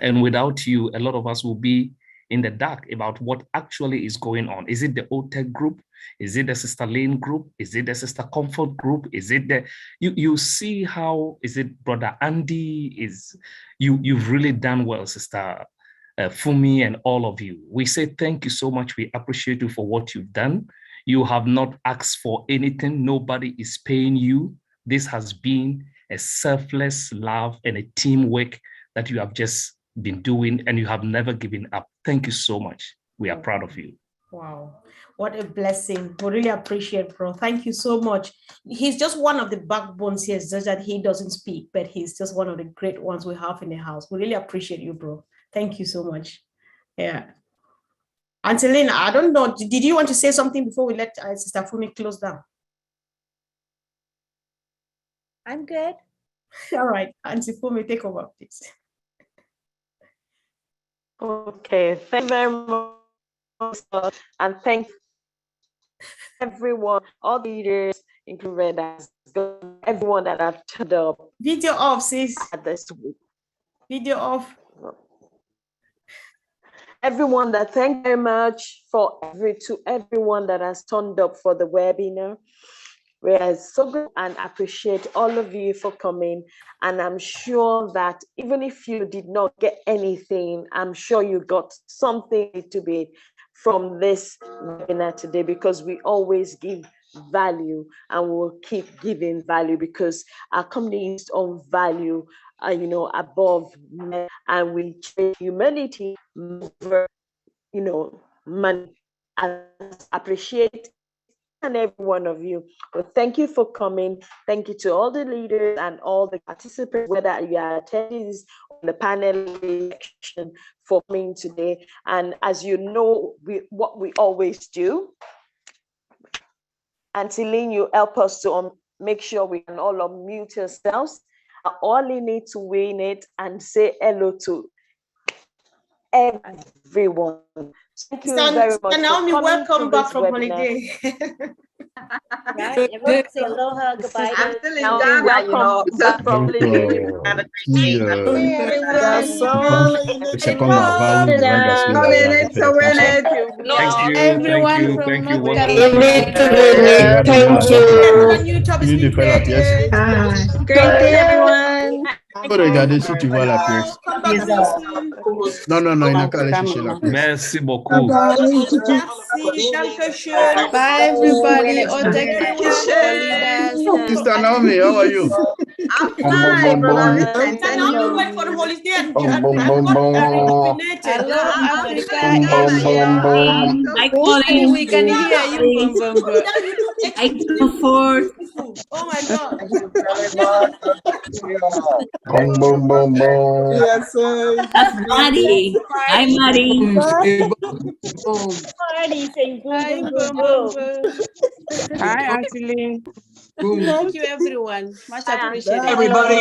And without you, a lot of us will be in the dark about what actually is going on. Is it the OTEC group? Is it the Sister Lane group? Is it the Sister Comfort group? Is it the, you see how, is it Brother Andy? You've really done well, Sister Fumi, and all of you. We say thank you so much. We appreciate you for what you've done. You have not asked for anything. Nobody is paying you. This has been a selfless love and a teamwork that you have just been doing, and you have never given up. Thank you so much. We are proud of you. Wow, what a blessing. We really appreciate, bro. Thank you so much. He's just one of the backbones here. It's just that he doesn't speak, but he's just one of the great ones we have in the house. We really appreciate you, bro. Thank you so much. Yeah. Auntie Lena, I don't know, did you want to say something before we let Sister Fumi close down? I'm good. All right, Auntie Fumi, take over, please. Okay, thank you very much, and thank everyone, all the leaders, including everyone that have turned up. Video off, sis. This week. Video off. Everyone that, thank you very much to everyone that has turned up for the webinar. We are so good and appreciate all of you for coming. And I'm sure that even if you did not get anything, I'm sure you got something to be from this webinar today, because we always give value and we'll keep giving value, because our company is on value, above men, and we treat humanity over, money. I appreciate and every one of you. Well, thank you for coming. Thank you to all the leaders and all the participants, whether you are attendees on the panel section, for coming today. And as you know, what we always do, Auntie Lynn, you help us to make sure we can all unmute ourselves. All you need to win it and say hello to everyone. Thank you very much. Naomi, welcome back from holiday. Right? Everyone say aloha, goodbye. I'm still in Ghana, you know. Great day, everyone. Merci beaucoup. Bye, everybody. Sister Naomi, how are you? I'm fine, brother. Naomi went for the holiday and Hello, we can hear you. I go forth. Oh my God. Boom, boom, boom, boom. Yes, That's Marty. Hi, Marty. Marty saying boom, boom, boom, boom. Hi, Auntie Lynn. Thank you, everyone. Much appreciated. Everybody.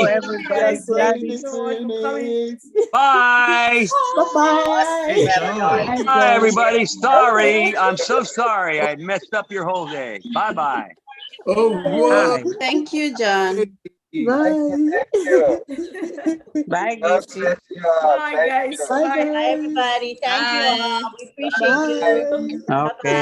Bye. Bye-bye. Bye, everybody. Sorry. I'm so sorry. I messed up your whole day. Bye-bye. Oh, thank you, John. Bye. Bye, Gifty. Bye, guys. Bye, everybody. Thank you all. We appreciate you. Okay.